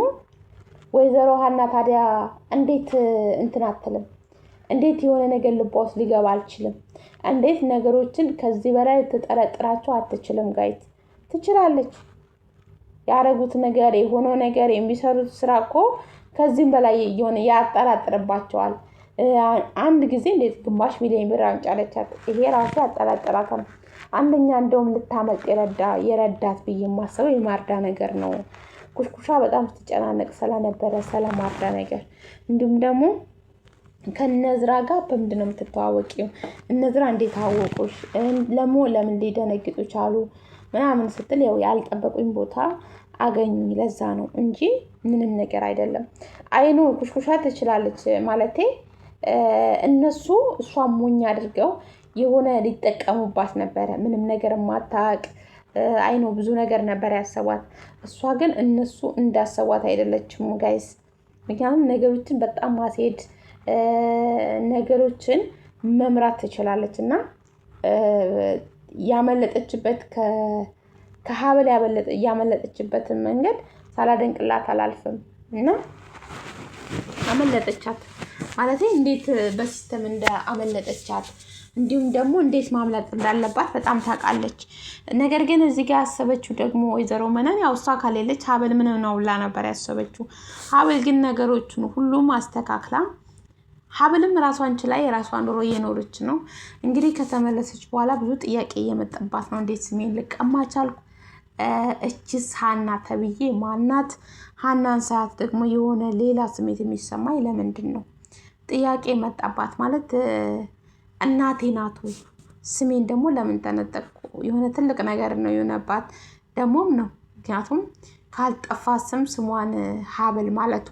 ወይዘሮ ሀና ታዲያ እንዴት እንትን አትልም? እንዴት የሆነ ነገር ልቧ ውስጥ ሊገባ አልችልም? እንዴት ነገሮችን ከዚህ በላይ ልትጠረጥራቸው አትችልም? ጋይት ትችላለች። ያረጉት ነገር የሆነው ነገር የሚሰሩት ስራ እኮ ከዚህም በላይ የሆነ ያጠራጥርባቸዋል። አንድ ጊዜ እንዴት ግማሽ ሚሊዮን ብር አምጫለቻት። ይሄ ራሱ ያጠራጥራታል። አንደኛ እንደውም ልታመልጥ የረዳት ብዬ የማስበው የማርዳ ነገር ነው። ኩሽኩሻ በጣም ስትጨናነቅ ስለነበረ ስለማርዳ ነገር እንዲሁም ደግሞ ከነዝራ ጋር በምንድን ነው የምትተዋወቂው? እነዝራ እንዴት አወቁሽ? ለምን ሊደነግጡ ቻሉ? ምናምን ስትል ያው ያልጠበቁኝ ቦታ አገኙኝ። ለዛ ነው እንጂ ምንም ነገር አይደለም። አይኑ ኩሽኩሻ ትችላለች ማለቴ እነሱ እሷን ሞኝ አድርገው የሆነ ሊጠቀሙባት ነበረ። ምንም ነገር ማታቅ አይኑ ብዙ ነገር ነበር ያሰቧት። እሷ ግን እነሱ እንዳሰቧት አይደለችም ጋይስ። ምክንያቱም ነገሮችን በጣም ማስሄድ ነገሮችን መምራት ትችላለች እና ያመለጠችበት ከሀብል ያመለጠችበትን መንገድ ሳላደንቅላት አላልፍም። እና አመለጠቻት ማለት እንዴት በሲስተም እንደ አመለጠቻት እንዲሁም ደግሞ እንዴት ማምለጥ እንዳለባት በጣም ታውቃለች። ነገር ግን እዚህ ጋር ያሰበችው ደግሞ ወይዘሮ መነን ያው እሷ ካሌለች ሀብል ምን ነው ብላ ነበር ያሰበችው። ሀብል ግን ነገሮችን ሁሉም አስተካክላ ሀብልም ራሷን ችላ የራሷን ኑሮ እየኖረች ነው። እንግዲህ ከተመለሰች በኋላ ብዙ ጥያቄ እየመጣባት ነው። እንዴት ስሜን ልቀማ ቻልኩ? እችስ ሀና ተብዬ ማናት? ሀናን ሰዓት ደግሞ የሆነ ሌላ ስሜት የሚሰማኝ ለምንድን ነው ጥያቄ መጣባት። ማለት እናቴ ናት ወይ? ስሜን ደግሞ ለምን ተነጠቅኩ? የሆነ ትልቅ ነገር ነው የሆነባት ደግሞም ነው። ምክንያቱም ካልጠፋ ስም ስሟን ሀብል ማለቷ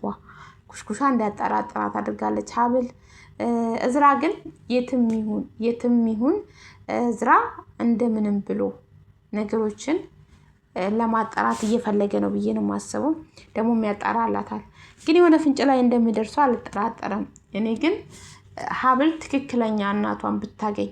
ኩሽኩሻ እንዲያጠራጥራት አድርጋለች። ሀብል እዝራ ግን የትም ይሁን እዝራ እንደምንም ብሎ ነገሮችን ለማጣራት እየፈለገ ነው ብዬ ነው የማስበው። ደግሞ ያጣራላታል። ግን የሆነ ፍንጭ ላይ እንደሚደርሱ አልጠራጠረም። እኔ ግን ሀብል ትክክለኛ እናቷን ብታገኝ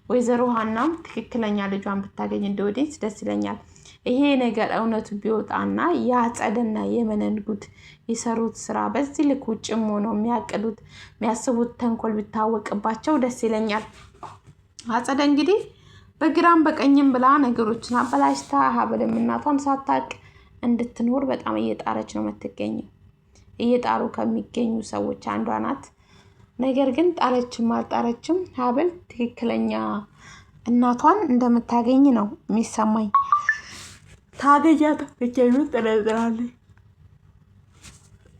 ወይዘሮ ሀናም ትክክለኛ ልጇን ብታገኝ እንደወዴት ደስ ይለኛል። ይሄ ነገር እውነቱ ቢወጣና የአጸደና የመነን ጉድ የሰሩት ስራ በዚህ ልክ ውጭም ሆነው የሚያቅዱት የሚያስቡት ተንኮል ቢታወቅባቸው ደስ ይለኛል። አጸደ እንግዲህ በግራም በቀኝም ብላ ነገሮችን አበላሽታ ሀብልም እናቷን ሳታቅ እንድትኖር በጣም እየጣረች ነው የምትገኘው። እየጣሩ ከሚገኙ ሰዎች አንዷ ናት። ነገር ግን ጣረችም አልጣረችም ሀብል ትክክለኛ እናቷን እንደምታገኝ ነው የሚሰማኝ። ታገኛታለች የሚል ጥርጥር አለኝ።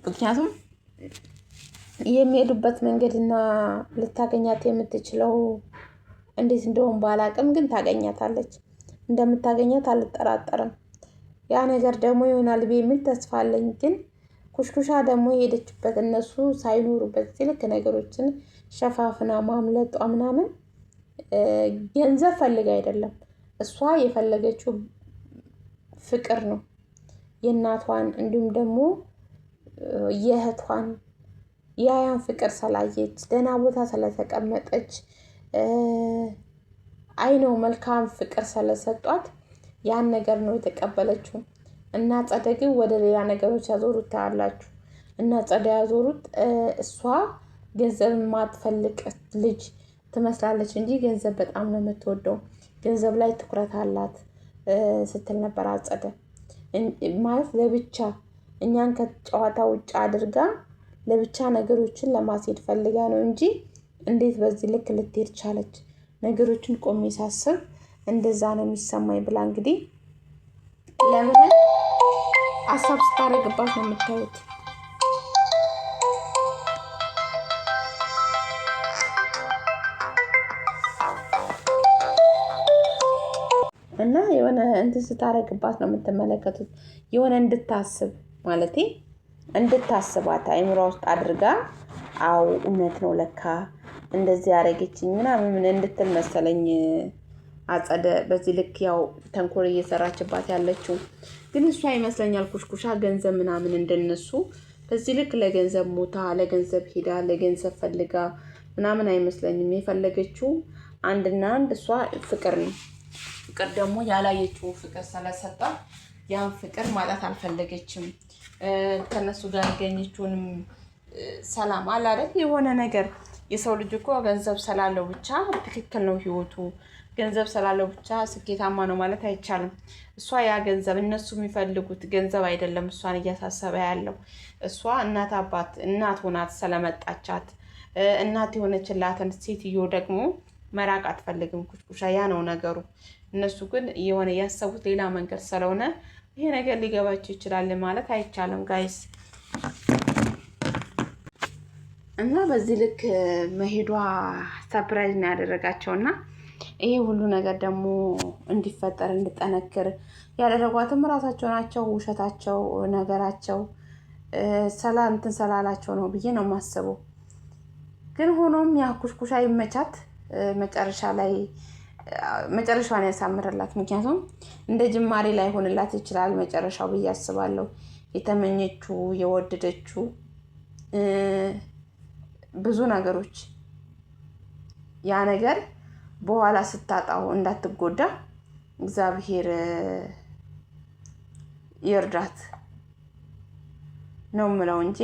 ምክንያቱም የሚሄዱበት መንገድና ልታገኛት የምትችለው እንዴት እንደሆነ ባላቅም ግን ታገኛታለች። እንደምታገኛት አልጠራጠርም። ያ ነገር ደግሞ ይሆናል የሚል ተስፋ አለኝ። ግን ኩሽኩሻ ደግሞ የሄደችበት እነሱ ሳይኖሩበት ልክ ነገሮችን ሸፋፍና ማምለጧ ምናምን ገንዘብ ፈልጋ አይደለም። እሷ የፈለገችው ፍቅር ነው። የእናቷን እንዲሁም ደግሞ የእህቷን ያን ፍቅር ስላየች ደህና ቦታ ስለተቀመጠች አይነው መልካም ፍቅር ስለሰጧት ያን ነገር ነው የተቀበለችው። እና ጸደግ ወደ ሌላ ነገሮች ያዞሩት ታያላችሁ። እና ጸደ ያዞሩት እሷ ገንዘብ ማትፈልቅ ልጅ ትመስላለች እንጂ ገንዘብ በጣም ነው የምትወደው። ገንዘብ ላይ ትኩረት አላት ስትል ነበር አጸደ። ማለት ለብቻ እኛን ከጨዋታ ውጭ አድርጋ ለብቻ ነገሮችን ለማስሄድ ፈልጋ ነው እንጂ እንዴት በዚህ ልክ ልትሄድ ቻለች? ነገሮችን ቆሜ ሳስብ እንደዛ ነው የሚሰማኝ ብላ እንግዲህ ለምን ሀሳብ ስታደርግባት ነው የምታዩት። እና የሆነ እንትን ስታደርግባት ነው የምትመለከቱት። የሆነ እንድታስብ ማለቴ እንድታስባት አይምሯ ውስጥ አድርጋ አው እውነት ነው ለካ እንደዚህ ያደረገችኝ ምናምን እንድትል መሰለኝ አጸደ በዚህ ልክ ያው ተንኮል እየሰራችባት ያለችው። ግን እሷ ይመስለኛል ኩሽኩሻ ገንዘብ ምናምን እንደነሱ በዚህ ልክ ለገንዘብ ሞታ ለገንዘብ ሄዳ ለገንዘብ ፈልጋ ምናምን አይመስለኝም። የፈለገችው አንድና አንድ እሷ ፍቅር ነው። ፍቅር ደግሞ ያላየችው ፍቅር ስለሰጣት ያን ፍቅር ማጣት አልፈለገችም። ከነሱ ጋር ያገኘችውንም ሰላም አለ አይደል? የሆነ ነገር የሰው ልጅ እኮ ገንዘብ ስላለው ብቻ ትክክል ነው ህይወቱ፣ ገንዘብ ስላለው ብቻ ስኬታማ ነው ማለት አይቻልም። እሷ ያ ገንዘብ እነሱ የሚፈልጉት ገንዘብ አይደለም እሷን እያሳሰበ ያለው። እሷ እናት ሆናት ስለመጣቻት እናት የሆነችላትን ሴትዮ ደግሞ መራቅ አትፈልግም ኩሽኩሻ። ያ ነው ነገሩ። እነሱ ግን የሆነ ያሰቡት ሌላ መንገድ ስለሆነ ይሄ ነገር ሊገባቸው ይችላል ማለት አይቻልም ጋይስ። እና በዚህ ልክ መሄዷ ሰርፕራይዝ ነው ያደረጋቸውና ይሄ ሁሉ ነገር ደግሞ እንዲፈጠር እንድጠነክር ያደረጓትም ራሳቸው ናቸው። ውሸታቸው ነገራቸው እንትን ስላላቸው ነው ብዬ ነው የማስበው። ግን ሆኖም ያ ኩሽኩሻ ይመቻት፣ መጨረሻዋን ያሳምርላት። ምክንያቱም እንደ ጅማሬ ላይ ሆንላት ይችላል መጨረሻው ብዬ አስባለሁ። የተመኘችው የወደደችው ብዙ ነገሮች ያ ነገር በኋላ ስታጣው እንዳትጎዳ እግዚአብሔር ይርዳት ነው የምለው እንጂ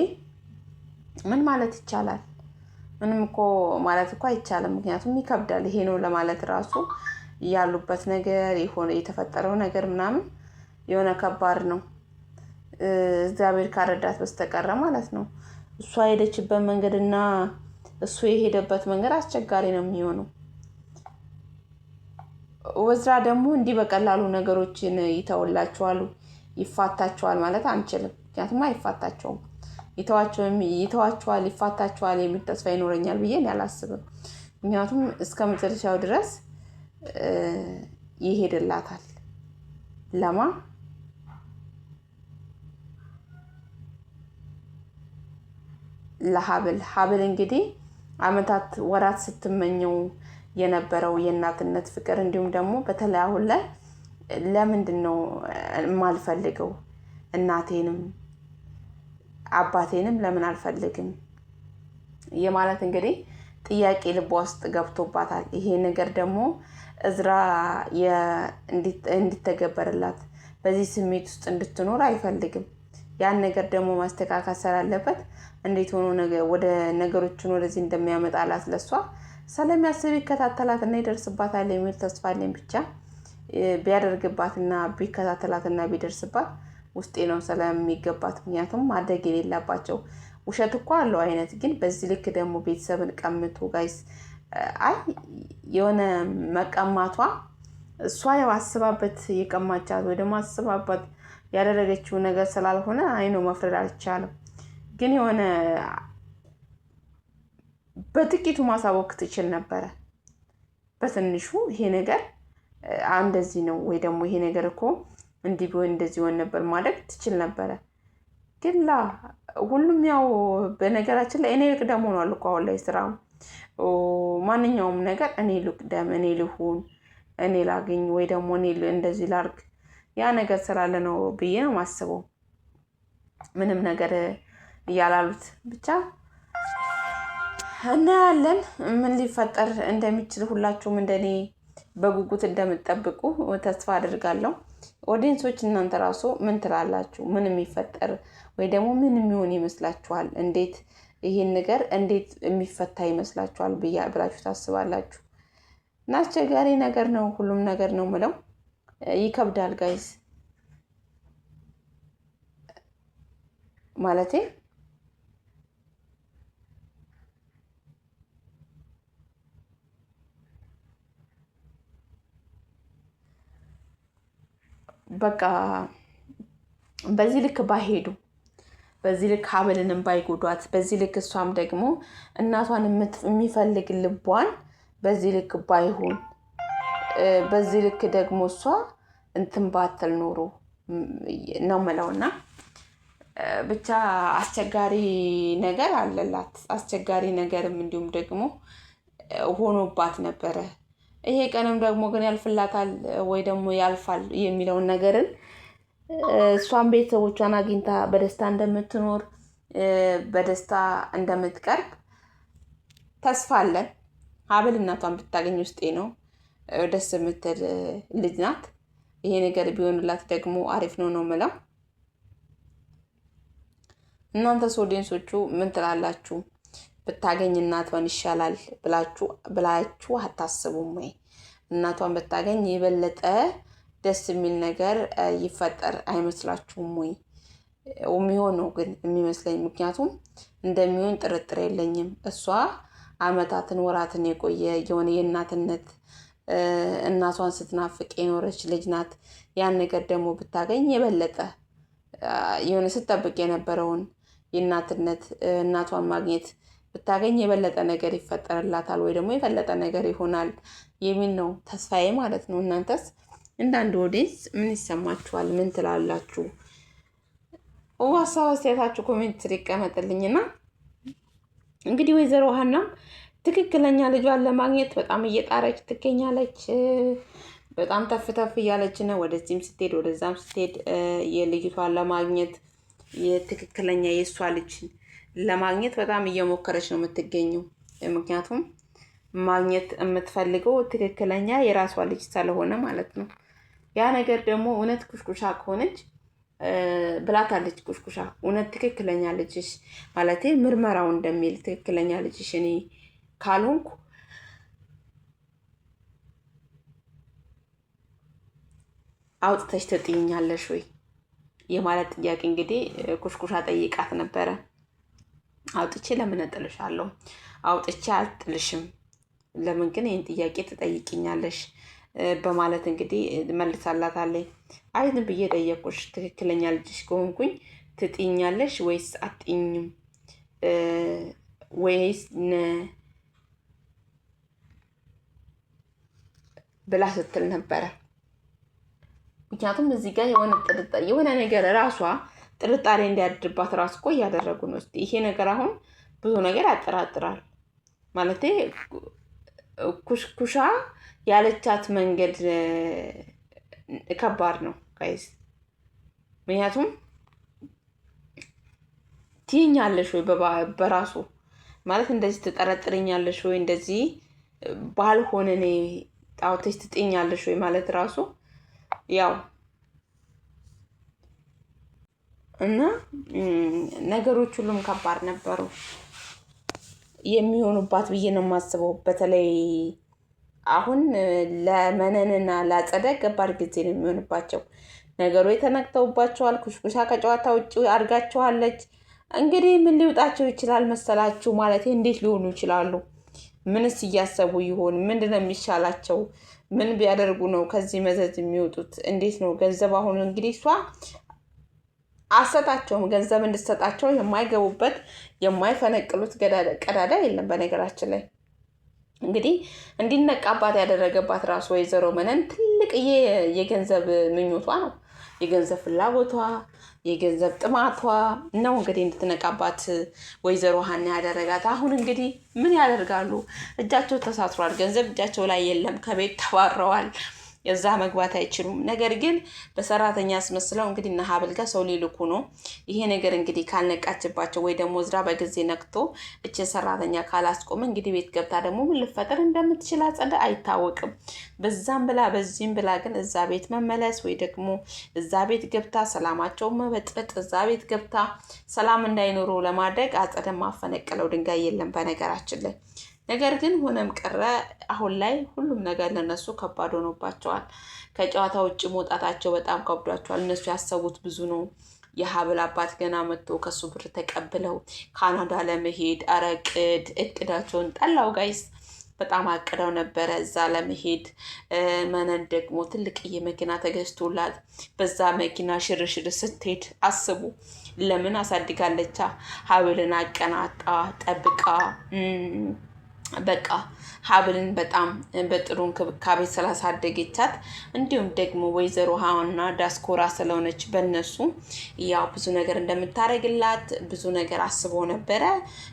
ምን ማለት ይቻላል። ምንም እኮ ማለት እኮ አይቻልም። ምክንያቱም ይከብዳል። ይሄ ነው ለማለት ራሱ ያሉበት ነገር የሆነ የተፈጠረው ነገር ምናምን የሆነ ከባድ ነው። እግዚአብሔር ካረዳት በስተቀረ ማለት ነው። እሷ የሄደችበት መንገድና እሱ የሄደበት መንገድ አስቸጋሪ ነው የሚሆነው። ወዝራ ደግሞ እንዲህ በቀላሉ ነገሮችን ይተውላቸዋል፣ ይፋታቸዋል ማለት አንችልም። ምክንያቱም አይፋታቸውም። ይተዋቸዋል፣ ይፋታቸዋል የሚል ተስፋ ይኖረኛል ብዬ አላስብም። ምክንያቱም እስከ መጨረሻው ድረስ ይሄድላታል። ለማ ለሀብል እንግዲህ አመታት ወራት ስትመኘው የነበረው የእናትነት ፍቅር እንዲሁም ደግሞ በተለይ አሁን ላይ ለምንድን ነው የማልፈልገው እናቴንም አባቴንም ለምን አልፈልግም የማለት እንግዲህ ጥያቄ ልቧ ውስጥ ገብቶባታል። ይሄ ነገር ደግሞ እዝራ እንዲተገበርላት በዚህ ስሜት ውስጥ እንድትኖር አይፈልግም። ያን ነገር ደግሞ ማስተካከል ስላለበት እንዴት ሆኖ ወደ ነገሮችን ወደዚህ እንደሚያመጣላት ለሷ ስለሚያስብ ይከታተላትና ይደርስባታል የሚል ተስፋ አለኝ። ብቻ ቢያደርግባትና ቢከታተላትና ቢደርስባት ውስጤ ነው ስለሚገባት። ምክንያቱም ማድረግ የሌላባቸው ውሸት እኮ አለው አይነት፣ ግን በዚህ ልክ ደግሞ ቤተሰብን ቀምቶ ጋይስ አይ የሆነ መቀማቷ እሷ ያው አስባበት የቀማቻት ወይ ደግሞ አስባበት ያደረገችው ነገር ስላልሆነ አይኖ መፍረድ አልቻለም። ግን የሆነ በጥቂቱ ማሳወቅ ትችል ነበረ። በትንሹ ይሄ ነገር እንደዚህ ነው ወይ ደግሞ ይሄ ነገር እኮ እንዲህ ቢሆን እንደዚህ ሆን ነበር ማለት ትችል ነበረ። ግን ሁሉም ያው በነገራችን ላይ እኔ ልቅደም ሆኗል እኮ አሁን ላይ ስራው ማንኛውም ነገር እኔ ልቅደም፣ እኔ ልሁን፣ እኔ ላግኝ ወይ ደግሞ እኔ እንደዚህ ላርግ ያ ነገር ስላለ ነው ብዬ ነው ማስበው። ምንም ነገር እያላሉት ብቻ እናያለን ምን ሊፈጠር እንደሚችል። ሁላችሁም እንደኔ በጉጉት እንደምትጠብቁ ተስፋ አድርጋለሁ። ኦዲየንሶች እናንተ ራሱ ምን ትላላችሁ? ምን የሚፈጠር ወይ ደግሞ ምን የሚሆን ይመስላችኋል? እንዴት ይሄን ነገር እንዴት የሚፈታ ይመስላችኋል ብላችሁ ታስባላችሁ? እና አስቸጋሪ ነገር ነው፣ ሁሉም ነገር ነው ምለው ይከብዳል ጋይስ ማለቴ በቃ በዚህ ልክ ባይሄዱ፣ በዚህ ልክ ሀብልንም ባይጎዷት፣ በዚህ ልክ እሷም ደግሞ እናቷን የሚፈልግ ልቧን በዚህ ልክ ባይሆን፣ በዚህ ልክ ደግሞ እሷ እንትን ባትል ኖሮ ነው የምለውና ብቻ አስቸጋሪ ነገር አለላት። አስቸጋሪ ነገርም እንዲሁም ደግሞ ሆኖባት ነበረ። ይሄ ቀንም ደግሞ ግን ያልፍላታል ወይ ደግሞ ያልፋል የሚለውን ነገርን እሷን ቤተሰቦቿን አግኝታ በደስታ እንደምትኖር በደስታ እንደምትቀርብ ተስፋ አለን። ሀብል እናቷን ብታገኝ ውስጤ ነው። ደስ የምትል ልጅ ናት። ይሄ ነገር ቢሆንላት ደግሞ አሪፍ ነው ነው የምለው። እናንተ ኦዲየንሶቹ ምን ትላላችሁ? ብታገኝ እናቷን ይሻላል ብላችሁ አታስቡም ወይ? እናቷን ብታገኝ የበለጠ ደስ የሚል ነገር ይፈጠር አይመስላችሁም ወይ? የሚሆነው ግን የሚመስለኝ፣ ምክንያቱም እንደሚሆን ጥርጥር የለኝም። እሷ አመታትን ወራትን የቆየ የሆነ የእናትነት እናቷን ስትናፍቅ የኖረች ልጅ ናት። ያን ነገር ደግሞ ብታገኝ የበለጠ የሆነ ስትጠብቅ የነበረውን የእናትነት እናቷን ማግኘት ብታገኝ የበለጠ ነገር ይፈጠርላታል ወይ ደግሞ የበለጠ ነገር ይሆናል የሚል ነው ተስፋዬ ማለት ነው። እናንተስ እንደ አንድ ኦዲየንስ ምን ይሰማችኋል? ምን ትላላችሁ? ሀሳብ አስተያየታችሁ ኮሜንት ስር ይቀመጥልኝና እንግዲህ ወይዘሮ ሀናም ትክክለኛ ልጇን ለማግኘት በጣም እየጣረች ትገኛለች። በጣም ተፍ እያለች ነው። ወደዚህም ስትሄድ ወደዛም ስትሄድ የልጅቷን ለማግኘት የትክክለኛ የእሷ ልጅ ለማግኘት በጣም እየሞከረች ነው የምትገኘው። ምክንያቱም ማግኘት የምትፈልገው ትክክለኛ የራሷ ልጅ ስለሆነ ማለት ነው። ያ ነገር ደግሞ እውነት ኩሽኩሻ ከሆነች ብላታለች ኩሽኩሻ። እውነት ትክክለኛ ልጅሽ ማለቴ ምርመራው እንደሚል ትክክለኛ ልጅሽ እኔ ካልሆንኩ አውጥተሽ ትጥይኛለሽ ወይ የማለት ጥያቄ እንግዲህ ኩሽኩሻ ጠይቃት ነበረ። አውጥቼ ለምን እጥልሻለሁ? አውጥቼ አልጥልሽም። ለምን ግን ይህን ጥያቄ ትጠይቅኛለሽ? በማለት እንግዲህ መልሳላታለች። አይ ዝም ብዬ ጠየቁሽ፣ ትክክለኛ ልጅሽ ከሆንኩኝ ትጥኛለሽ ወይስ አጥኝም ወይስ ብላ ስትል ነበረ። ምክንያቱም እዚህ ጋር የሆነ ነገር ራሷ ጥርጣሬ እንዲያድርባት ራሱ እኮ እያደረጉ ነው። እስኪ ይሄ ነገር አሁን ብዙ ነገር ያጠራጥራል። ማለቴ ኩሽኩሻ ያለቻት መንገድ ከባድ ነው ጋይስ። ምክንያቱም ትይኛለሽ ወይ በራሱ ማለት እንደዚህ ትጠረጥርኛለሽ ወይ እንደዚህ ባልሆነ እኔ ጣውተሽ ትጥኛለሽ ወይ ማለት ራሱ ያው እና ነገሮች ሁሉም ከባድ ነበሩ የሚሆኑባት ብዬ ነው የማስበው። በተለይ አሁን ለመነንና ለአጸደ ከባድ ጊዜ ነው የሚሆንባቸው። ነገሩ የተነክተውባቸዋል። ኩሽኩሻ ከጨዋታ ውጭ አድርጋቸዋለች። እንግዲህ ምን ሊውጣቸው ይችላል መሰላችሁ? ማለት እንዴት ሊሆኑ ይችላሉ? ምንስ እያሰቡ ይሆን? ምንድን ነው የሚሻላቸው? ምን ቢያደርጉ ነው ከዚህ መዘዝ የሚወጡት? እንዴት ነው ገንዘብ አሁን እንግዲህ እሷ አሰጣቸውም ገንዘብ እንድትሰጣቸው የማይገቡበት የማይፈነቅሉት ቀዳዳ የለም። በነገራችን ላይ እንግዲህ እንዲነቃባት ያደረገባት ራሱ ወይዘሮ መነን ትልቅዬ የገንዘብ ምኞቷ ነው። የገንዘብ ፍላጎቷ፣ የገንዘብ ጥማቷ ነው እንግዲህ እንድትነቃባት ወይዘሮ ሀና ያደረጋት። አሁን እንግዲህ ምን ያደርጋሉ? እጃቸው ተሳስሯል። ገንዘብ እጃቸው ላይ የለም። ከቤት ተባረዋል። እዛ መግባት አይችሉም። ነገር ግን በሰራተኛ አስመስለው እንግዲህ እነ ሀብል ጋር ሰው ሊልኩ ነው። ይሄ ነገር እንግዲህ ካልነቃችባቸው ወይ ደግሞ ዝራ በጊዜ ነቅቶ እቺ ሰራተኛ ካላስቆመ እንግዲህ ቤት ገብታ ደግሞ ምን ልፈጠር እንደምትችል አጸደ አይታወቅም። በዛም ብላ በዚህም ብላ ግን እዛ ቤት መመለስ ወይ ደግሞ እዛ ቤት ገብታ ሰላማቸውን መበጥበጥ፣ እዛ ቤት ገብታ ሰላም እንዳይኖሩ ለማድረግ አጸደ ማፈነቅለው ድንጋይ የለም በነገራችን ላይ። ነገር ግን ሆነም ቀረ አሁን ላይ ሁሉም ነገር ለነሱ ከባድ ሆኖባቸዋል። ከጨዋታ ውጭ መውጣታቸው በጣም ከብዷቸዋል። እነሱ ያሰቡት ብዙ ነው። የሀብል አባት ገና መጥቶ ከሱ ብር ተቀብለው ካናዳ ለመሄድ እቅዳቸውን ጠላው ጋይስ። በጣም አቅደው ነበረ እዛ ለመሄድ። መነን ደግሞ ትልቅዬ መኪና ተገዝቶላት በዛ መኪና ሽርሽር ስትሄድ አስቡ። ለምን አሳድጋለቻ ሀብልን አቀናጣ ጠብቃ በቃ ሀብልን በጣም በጥሩ እንክብካቤ ስላሳደገቻት እንዲሁም ደግሞ ወይዘሮ ሀና ዳስኮራ ስለሆነች በእነሱ ያው ብዙ ነገር እንደምታደርግላት ብዙ ነገር አስበው ነበረ።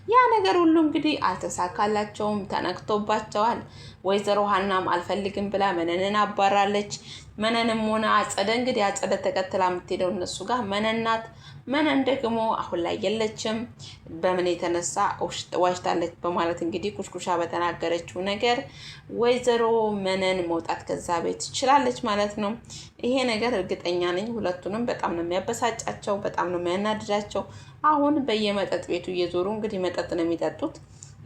ያ ነገር ሁሉ እንግዲህ አልተሳካላቸውም፣ ተነክቶባቸዋል። ወይዘሮ ሀናም አልፈልግም ብላ መነንን አባራለች። መነንም ሆነ አጸደ እንግዲህ አጸደ ተከትላ የምትሄደው እነሱ ጋር መነናት። መነን ደግሞ አሁን ላይ የለችም። በምን የተነሳ ዋሽታለች በማለት እንግዲህ ኩሽኩሻ በተናገረችው ነገር ወይዘሮ መነን መውጣት ከዛ ቤት ትችላለች ማለት ነው። ይሄ ነገር እርግጠኛ ነኝ ሁለቱንም በጣም ነው የሚያበሳጫቸው፣ በጣም ነው የሚያናድዳቸው። አሁን በየመጠጥ ቤቱ እየዞሩ እንግዲህ መጠጥ ነው የሚጠጡት።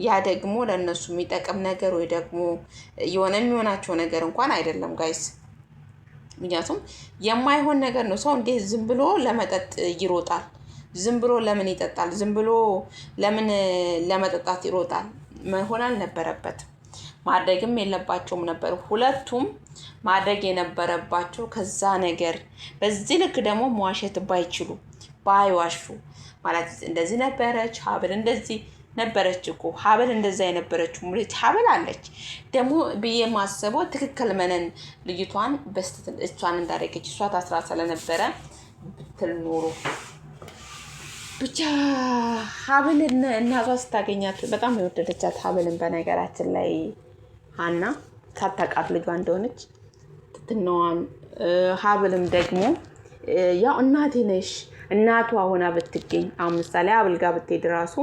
ያ ደግሞ ለእነሱ የሚጠቅም ነገር ወይ ደግሞ የሆነ የሚሆናቸው ነገር እንኳን አይደለም ጋይስ። ምክንያቱም የማይሆን ነገር ነው። ሰው እንዴት ዝም ብሎ ለመጠጥ ይሮጣል? ዝም ብሎ ለምን ይጠጣል? ዝም ብሎ ለምን ለመጠጣት ይሮጣል? መሆን አልነበረበትም። ማድረግም የለባቸውም ነበር። ሁለቱም ማድረግ የነበረባቸው ከዛ ነገር በዚህ ልክ ደግሞ መዋሸት ባይችሉ ባይዋሹ ማለት እንደዚህ ነበረች ሀብል እንደዚህ ነበረች እኮ ሀብል እንደዛ የነበረችው ሙልት ሀብል አለች ደግሞ ብዬ ማሰበው ትክክል መነን ልጅቷን በስተት እሷን እንዳደረገች እሷ ታስራ ስለነበረ ብትል ኖሮ ብቻ ሀብል እናቷ ስታገኛት በጣም የወደደቻት ሀብልን በነገራችን ላይ ሀና ሳታውቃት ልጇ እንደሆነች ትትነዋን ሀብልም ደግሞ ያው እናቴ ነሽ እናቷ ሆና ብትገኝ አሁን ምሳሌ ሀብል ጋር ብትሄድ ራሱ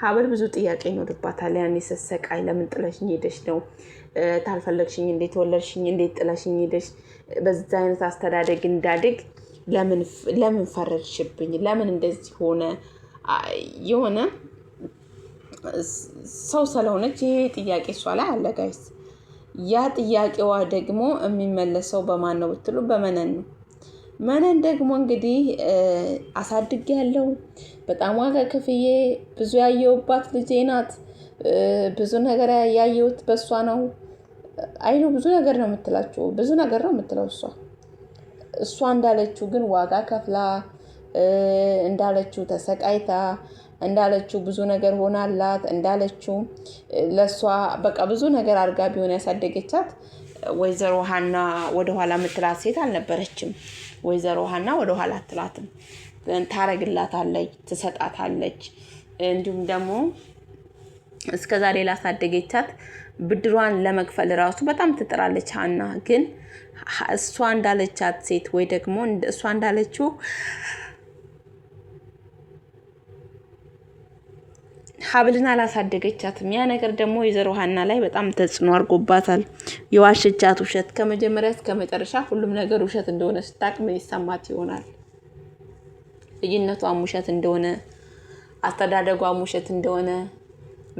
ሀብል ብዙ ጥያቄ ይኖርባታል። ያኔ ስትሰቃይ ለምን ጥለሽኝ ሄደሽ ነው? ታልፈለግሽኝ እንዴት ወለድሽኝ? እንዴት ጥለሽኝ ሄደሽ? በዛ አይነት አስተዳደግ እንዳድግ ለምን ፈረድሽብኝ? ለምን እንደዚህ ሆነ? የሆነ ሰው ስለሆነች ይሄ ጥያቄ እሷ ላይ አለ ጋይስ። ያ ጥያቄዋ ደግሞ የሚመለሰው በማን ነው ብትሉ በመነን ነው። መነን ደግሞ እንግዲህ አሳድጌያለሁ፣ በጣም ዋጋ ከፍዬ ብዙ ያየሁባት ልጄ ናት፣ ብዙ ነገር ያየሁት በእሷ ነው። አይኑ ብዙ ነገር ነው የምትላችሁ፣ ብዙ ነገር ነው የምትለው እሷ እንዳለችው ግን ዋጋ ከፍላ እንዳለችው ተሰቃይታ እንዳለችው ብዙ ነገር ሆናላት እንዳለችው ለሷ በቃ ብዙ ነገር አድርጋ ቢሆን ያሳደገቻት ወይዘሮ ሀና ወደኋላ የምትላት ሴት አልነበረችም። ወይዘሮ ሀና ወደኋላ አትላትም፣ ታረግላታለች፣ ትሰጣታለች። እንዲሁም ደግሞ እስከዛሬ ላሳደገቻት ብድሯን ለመክፈል ራሱ በጣም ትጥራለች ሀና። ግን እሷ እንዳለቻት ሴት ወይ ደግሞ እሷ እንዳለችው ሀብልን አላሳደገቻትም። ያ ነገር ደግሞ ወይዘሮ ሀና ላይ በጣም ተጽዕኖ አድርጎባታል። የዋሸቻት ውሸት ከመጀመሪያ እስከ መጨረሻ ሁሉም ነገር ውሸት እንደሆነ ስታቅ ምን ይሰማት ይሆናል? ልጅነቷም ውሸት እንደሆነ፣ አስተዳደጓም ውሸት እንደሆነ፣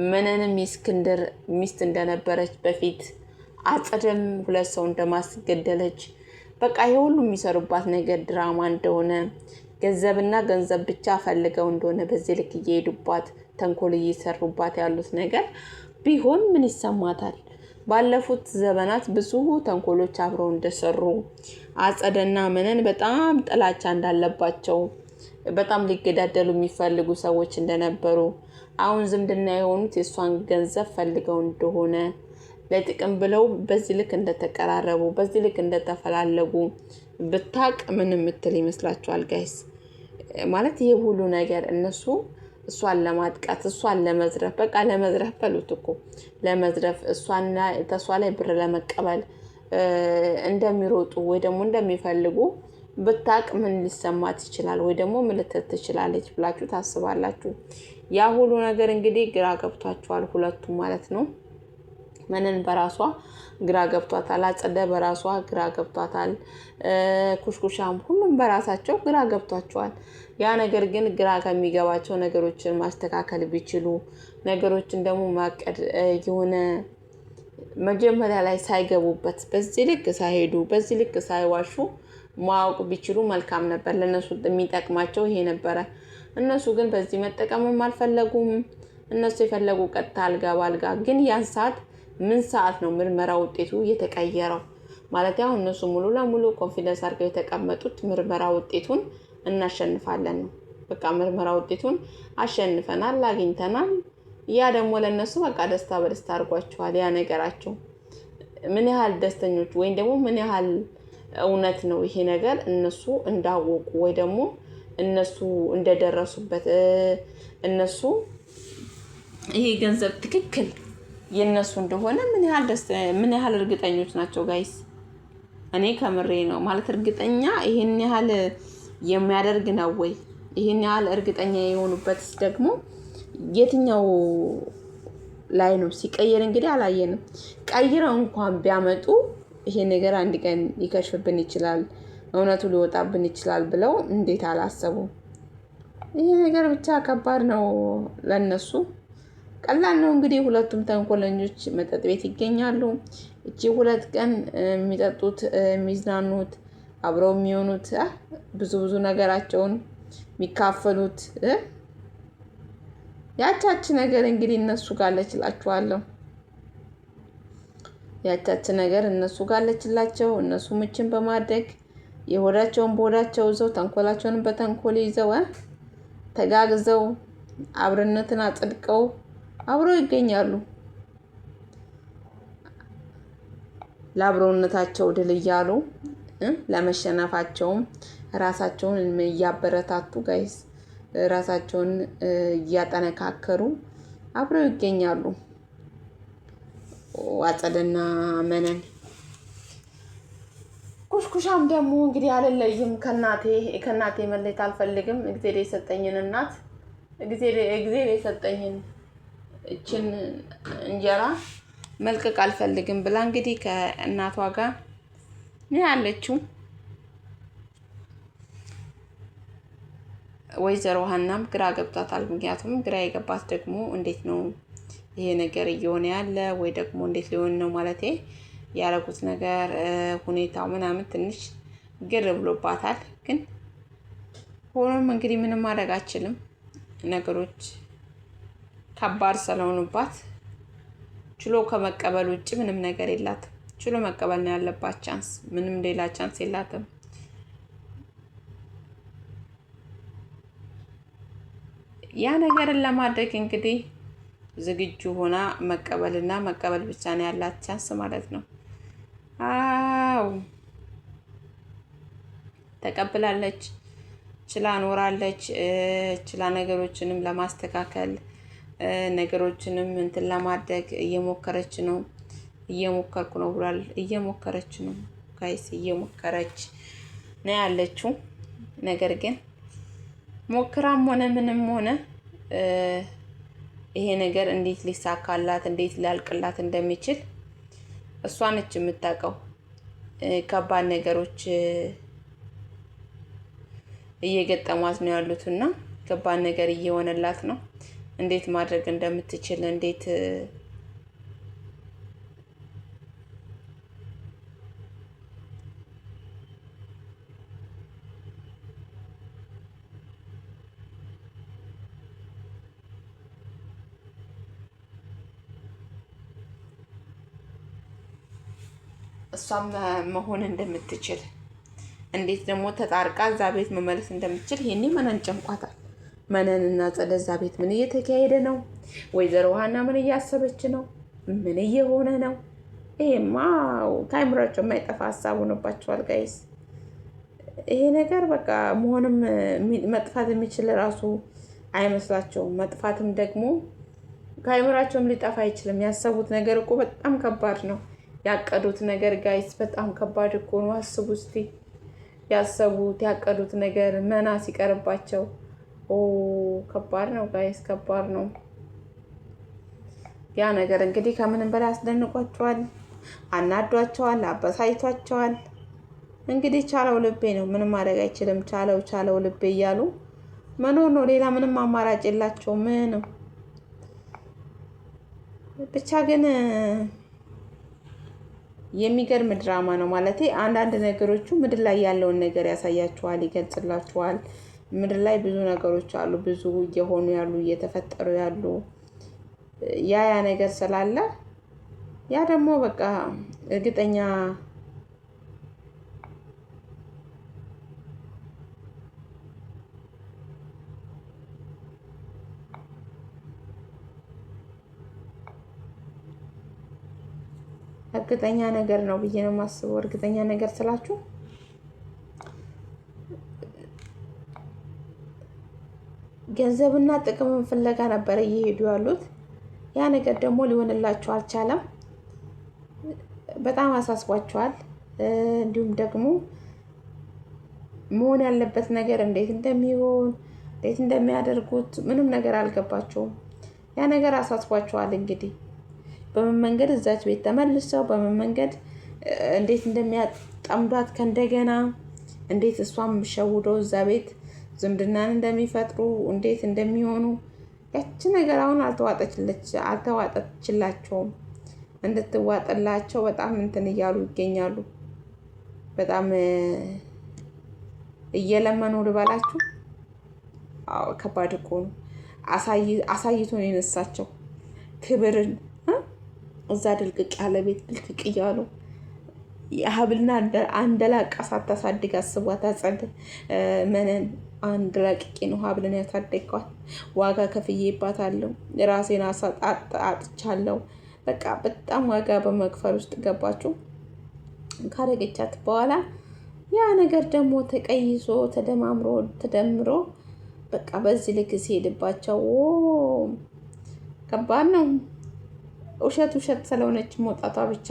መነንም የእስክንድር ሚስት እንደነበረች በፊት አጸደም ሁለት ሰው እንደማስገደለች በቃ ይሄ ሁሉ የሚሰሩባት ነገር ድራማ እንደሆነ፣ ገንዘብና ገንዘብ ብቻ ፈልገው እንደሆነ በዚህ ልክ እየሄዱባት ተንኮል እየሰሩባት ያሉት ነገር ቢሆን ምን ይሰማታል? ባለፉት ዘመናት ብዙ ተንኮሎች አብረው እንደሰሩ አጸደና መነን በጣም ጥላቻ እንዳለባቸው በጣም ሊገዳደሉ የሚፈልጉ ሰዎች እንደነበሩ አሁን ዝምድና የሆኑት የሷን ገንዘብ ፈልገው እንደሆነ ለጥቅም ብለው በዚህ ልክ እንደተቀራረቡ በዚህ ልክ እንደተፈላለጉ ብታቅ ምን ምትል ይመስላችኋል ጋይስ? ማለት ይሄ ሁሉ ነገር እነሱ እሷን ለማጥቃት እሷን ለመዝረፍ በቃ ለመዝረፍ በሉት እኮ ለመዝረፍ እሷና ተሷ ላይ ብር ለመቀበል እንደሚሮጡ ወይ ደግሞ እንደሚፈልጉ ብታቅ ምን ሊሰማት ይችላል? ወይ ደግሞ ምን ልትል ትችላለች ብላችሁ ታስባላችሁ? ያ ሁሉ ነገር እንግዲህ ግራ ገብቷቸዋል ሁለቱም ማለት ነው። መነን በራሷ ግራ ገብቷታል፣ አጸደ በራሷ ግራ ገብቷታል፣ ኩሽኩሻም ሁሉም በራሳቸው ግራ ገብቷቸዋል። ያ ነገር ግን ግራ ከሚገባቸው ነገሮችን ማስተካከል ቢችሉ ነገሮችን ደግሞ ማቀድ የሆነ መጀመሪያ ላይ ሳይገቡበት በዚህ ልክ ሳይሄዱ በዚህ ልክ ሳይዋሹ ማወቅ ቢችሉ መልካም ነበር። ለነሱ የሚጠቅማቸው ይሄ ነበረ። እነሱ ግን በዚህ መጠቀምም አልፈለጉም። እነሱ የፈለጉ ቀጥታ አልጋ ባልጋ። ግን ያን ሰዓት ምን ሰዓት ነው ምርመራ ውጤቱ የተቀየረው? ማለት ያው እነሱ ሙሉ ለሙሉ ኮንፊደንስ አድርገው የተቀመጡት ምርመራ ውጤቱን እናሸንፋለን ነው። በቃ ምርመራ ውጤቱን አሸንፈናል፣ አግኝተናል። ያ ደግሞ ለነሱ በቃ ደስታ በደስታ አድርጓቸዋል። ያ ነገራቸው ምን ያህል ደስተኞች ወይ ደግሞ ምን ያህል እውነት ነው ይሄ ነገር እነሱ እንዳወቁ ወይ ደግሞ እነሱ እንደደረሱበት እነሱ ይሄ ገንዘብ ትክክል የነሱ እንደሆነ ምን ያህል እርግጠኞች ናቸው ጋይስ? እኔ ከምሬ ነው ማለት እርግጠኛ ይሄን ያህል የሚያደርግ ነው ወይ? ይሄን ያህል እርግጠኛ የሆኑበት ደግሞ የትኛው ላይ ነው? ሲቀየር እንግዲህ አላየንም። ቀይረው እንኳን ቢያመጡ ይሄ ነገር አንድ ቀን ሊከሽፍብን ይችላል፣ እውነቱ ሊወጣብን ይችላል ብለው እንዴት አላሰቡ? ይሄ ነገር ብቻ ከባድ ነው ለነሱ። ቀላል ነው እንግዲህ ሁለቱም ተንኮለኞች መጠጥ ቤት ይገኛሉ። እቺ 2 ቀን የሚጠጡት የሚዝናኑት አብረው የሚሆኑት ብዙ ነገራቸውን የሚካፈሉት ያቻች ነገር እንግዲህ እነሱ ጋር ለችላችኋለሁ። ያቻች ነገር እነሱ ጋር ለችላቸው። እነሱ ምችን በማድረግ የሆዳቸውን በሆዳቸው ይዘው ተንኮላቸውን በተንኮል ይዘው ተጋግዘው አብረነትን አጽድቀው አብረው ይገኛሉ። ለአብረውነታቸው ድል እያሉ ለመሸነፋቸውም ራሳቸውን እያበረታቱ ጋይስ ራሳቸውን እያጠነካከሩ አብረው ይገኛሉ። አጸደና መነን ኩሽኩሻም ደግሞ እንግዲህ አልለይም ከናቴ መለየት አልፈልግም። እግዚአብሔር የሰጠኝን እናት እግዚአብሔር የሰጠኝን እችን እንጀራ መልቀቅ አልፈልግም ብላ እንግዲህ ከእናቷ ጋር ነው ያለችው። ወይዘሮ ሀናም ግራ ገብቷታል። ምክንያቱም ግራ የገባት ደግሞ እንዴት ነው ይሄ ነገር እየሆነ ያለ ወይ ደግሞ እንዴት ሊሆን ነው ማለቴ ያረጉት ነገር ሁኔታው ምናምን ትንሽ ግር ብሎባታል። ግን ሆኖም እንግዲህ ምንም ማድረግ አችልም። ነገሮች ከባድ ስለሆኑባት ችሎ ከመቀበል ውጭ ምንም ነገር የላትም። ችሎ መቀበል ነው ያለባት። ቻንስ ምንም ሌላ ቻንስ የላትም። ያ ነገርን ለማድረግ እንግዲህ ዝግጁ ሆና መቀበልና መቀበል ብቻ ነው ያላት ቻንስ ማለት ነው። አው ተቀብላለች፣ ችላ ኖራለች። ችላ ነገሮችንም ለማስተካከል ነገሮችንም እንትን ለማድረግ እየሞከረች ነው። እየሞከርኩ ነው ብሏል። እየሞከረች ነው ጋይስ፣ እየሞከረች ነው ያለችው። ነገር ግን ሞክራም ሆነ ምንም ሆነ ይሄ ነገር እንዴት ሊሳካላት እንዴት ሊያልቅላት እንደሚችል እሷ ነች የምታውቀው። ከባድ ነገሮች እየገጠሟት ነው ያሉትና ከባድ ነገር እየሆነላት ነው። እንዴት ማድረግ እንደምትችል እንዴት እሷም መሆን እንደምትችል እንዴት ደግሞ ተጣርቃ እዛ ቤት መመለስ እንደምትችል ይሄኔ መነን ጨንቋታል። መነንና ጸደ እዛ ቤት ምን እየተካሄደ ነው? ወይዘሮ ሀና ምን እያሰበች ነው? ምን እየሆነ ነው? ይሄማ ከአይምሯቸው የማይጠፋ ሀሳብ ሆኖባቸዋል ጋይስ። ይሄ ነገር በቃ መሆንም መጥፋት የሚችል ራሱ አይመስላቸውም። መጥፋትም ደግሞ ከአይምሯቸውም ሊጠፋ አይችልም። ያሰቡት ነገር እኮ በጣም ከባድ ነው። ያቀዱት ነገር ጋይስ በጣም ከባድ እኮ ነው። አስቡ እስቲ ያሰቡት ያቀዱት ነገር መና ሲቀርባቸው ከባድ ነው ጋይስ፣ ከባድ ነው። ያ ነገር እንግዲህ ከምንም በላይ አስደንቋቸዋል፣ አናዷቸዋል፣ አበሳይቷቸዋል። እንግዲህ ቻለው ልቤ ነው፣ ምንም ማድረግ አይችልም። ቻለው ልቤ እያሉ መኖር ነው። ሌላ ምንም አማራጭ የላቸው ምንም። ብቻ ግን የሚገርም ድራማ ነው ማለት አንዳንድ ነገሮቹ ምድር ላይ ያለውን ነገር ያሳያችኋል፣ ይገልጽላችኋል። ምድር ላይ ብዙ ነገሮች አሉ፣ ብዙ እየሆኑ ያሉ እየተፈጠሩ ያሉ ያ ነገር ስላለ ያ ደግሞ በቃ እርግጠኛ ነገር ነው ብዬ ነው የማስበው። እርግጠኛ ነገር ስላችሁ ገንዘብና ጥቅምን ፍለጋ ነበር እየሄዱ ያሉት። ያ ነገር ደግሞ ሊሆንላቸው አልቻለም። በጣም አሳስቧቸዋል። እንዲሁም ደግሞ መሆን ያለበት ነገር እንዴት እንደሚሆን እንዴት እንደሚያደርጉት ምንም ነገር አልገባቸውም። ያ ነገር አሳስቧቸዋል። እንግዲህ በምን መንገድ እዛች ቤት ተመልሰው በምን መንገድ እንዴት እንደሚያጣምዷት ከእንደገና እንዴት እሷም ሸውዶ እዛ ቤት ዝምድናን እንደሚፈጥሩ እንዴት እንደሚሆኑ ያቺ ነገር አሁን አልተዋጠችላቸውም። እንድትዋጥላቸው በጣም እንትን እያሉ ይገኛሉ። በጣም እየለመኑ ልበላችሁ። አዎ ከባድ እኮ ነው። አሳይቶ ነው የነሳቸው ክብርን። እዛ ድልቅቅ ያለ ቤት ድልቅቅ እያሉ የሀብልና አንደላቃ ሳታሳድግ አስቧት። አጸድ መነን አንድ ረቂቅ ነው ሀብልን ያሳደግኳት። ዋጋ ከፍዬባታለሁ። ራሴን አጥቻለሁ። በቃ በጣም ዋጋ በመክፈል ውስጥ ገባችሁ። ካረገቻት በኋላ ያ ነገር ደግሞ ተቀይሶ ተደምሮ በቃ በዚህ ልክ ሲሄድባቸው ከባድ ነው። ውሸት ስለሆነች መውጣቷ ብቻ።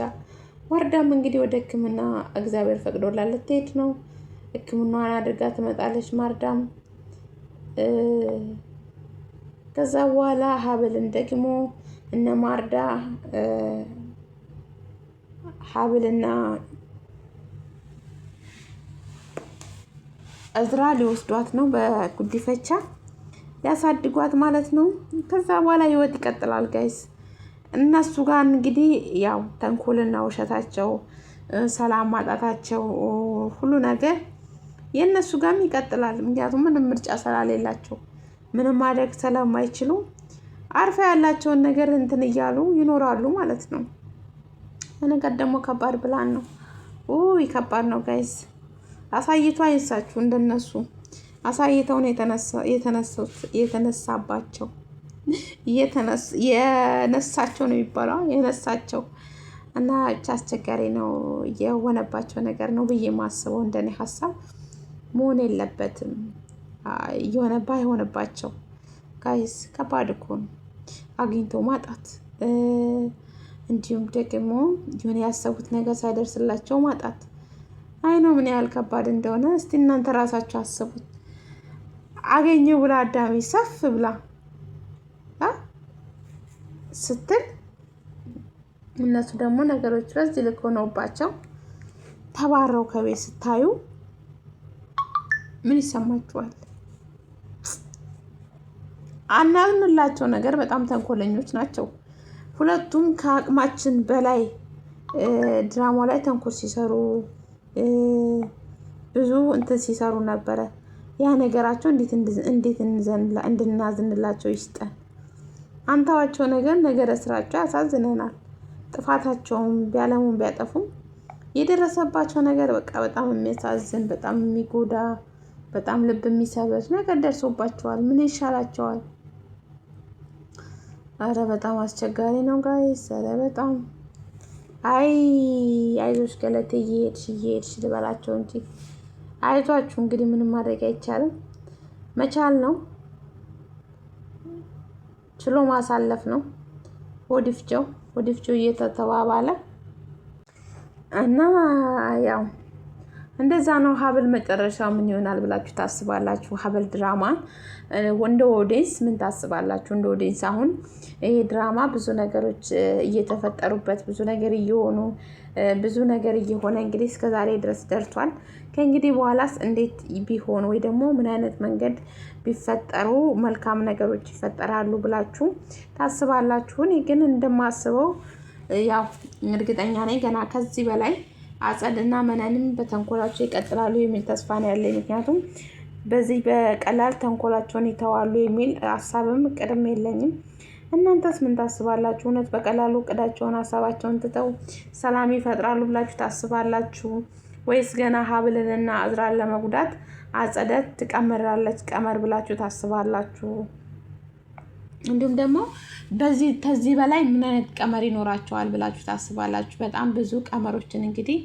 ወርዳም እንግዲህ ወደ ሕክምና እግዚአብሔር ፈቅዶላት ልትሄድ ነው። ሕክምናዋን አድርጋ ትመጣለች ማርዳም። ከዛ በኋላ ሀብልን ደግሞ እነ ማርዳ እዝራ ሊወስዷት ነው በጉዲፈቻ ሊያሳድጓት ማለት ነው። ከዛ በኋላ ህይወት ይቀጥላል ጋይስ። እነሱ ጋር እንግዲህ ያው ተንኮልና ውሸታቸው፣ ሰላም ማጣታቸው፣ ሁሉ ነገር የእነሱ ጋርም ይቀጥላል። ምክንያቱም ምንም ምርጫ ስላሌላቸው ምንም ማድረግ ስለማይችሉ አርፈ ያላቸውን ነገር እንትን እያሉ ይኖራሉ ማለት ነው። ነገር ደግሞ ከባድ ብላን ነው። ከባድ ነው ጋይስ። አሳይቶ አይንሳችሁ። እንደነሱ አሳይተው ነው የተነሳባቸው የነሳቸው ነው የሚባለው የነሳቸው እና ብቻ አስቸጋሪ ነው የሆነባቸው ነገር ነው ብዬ ማስበው። እንደኔ ሀሳብ መሆን የለበትም የሆነባቸው ጋይስ። ከባድ እኮ ነው አግኝቶ ማጣት፣ እንዲሁም ደግሞ የሆነ ያሰቡት ነገር ሳይደርስላቸው ማጣት። አይ ነው ምን ያህል ከባድ እንደሆነ እስቲ እናንተ ራሳችሁ አስቡት። አገኘው ብላ አዳሚ ሰፍ ብላ ስትል እነሱ ደግሞ ነገሮች በዚህ ልክ ሆነውባቸው ተባረው ከቤት ስታዩ ምን ይሰማችኋል? አናዝንላቸው ነገር በጣም ተንኮለኞች ናቸው ሁለቱም። ከአቅማችን በላይ ድራማ ላይ ተንኮል ሲሰሩ ብዙ እንትን ሲሰሩ ነበረ። ያ ነገራቸው እንዴት እንድናዝንላቸው ይስጠን። አንተዋቸው ነገረ ስራቸው ያሳዝነናል። ጥፋታቸውም ቢያለሙም ቢያጠፉም የደረሰባቸው ነገር በቃ በጣም የሚያሳዝን፣ በጣም የሚጎዳ፣ በጣም ልብ የሚሰብር ነገር ደርሶባቸዋል። ምን ይሻላቸዋል? አረ በጣም አስቸጋሪ ነው ጋይስ። አረ በጣም አይዞሽ ገለቴ እየሄድሽ ልበላቸው እንጂ አይዟችሁ። እንግዲህ ምንም ማድረግ አይቻልም። መቻል ነው፣ ችሎ ማሳለፍ ነው። ወዲፍቸው እየተተባባለ እና ያው እንደዛ ነው። ሀብል መጨረሻው ምን ይሆናል ብላችሁ ታስባላችሁ? ሀብል ድራማን እንደ ኦዲየንስ ምን ታስባላችሁ? እንደ ኦዲየንስ አሁን ይሄ ድራማ ብዙ ነገሮች እየተፈጠሩበት ብዙ ነገር እየሆኑ ብዙ ነገር እየሆነ እንግዲህ እስከዛሬ ድረስ ደርሷል። ከእንግዲህ በኋላስ እንዴት ቢሆን ወይ ደግሞ ምን አይነት መንገድ ቢፈጠሩ መልካም ነገሮች ይፈጠራሉ ብላችሁ ታስባላችሁ? እኔ ግን እንደማስበው ያው እርግጠኛ ነኝ ገና ከዚህ በላይ አጸድና መነንም በተንኮላቸው ይቀጥላሉ የሚል ተስፋ ነው ያለኝ። ምክንያቱም በዚህ በቀላል ተንኮላቸውን ይተዋሉ የሚል ሀሳብም ቅድም የለኝም። እናንተስ ምን ታስባላችሁ? እውነት በቀላሉ እቅዳቸውን ሀሳባቸውን ትተው ሰላም ይፈጥራሉ ብላችሁ ታስባላችሁ? ወይስ ገና ሀብልንና እዝራን ለመጉዳት አጸደት ትቀምራለች ቀመር ብላችሁ ታስባላችሁ? እንዲሁም ደግሞ ከዚህ በላይ ምን አይነት ቀመር ይኖራቸዋል ብላችሁ ታስባላችሁ? በጣም ብዙ ቀመሮችን እንግዲህ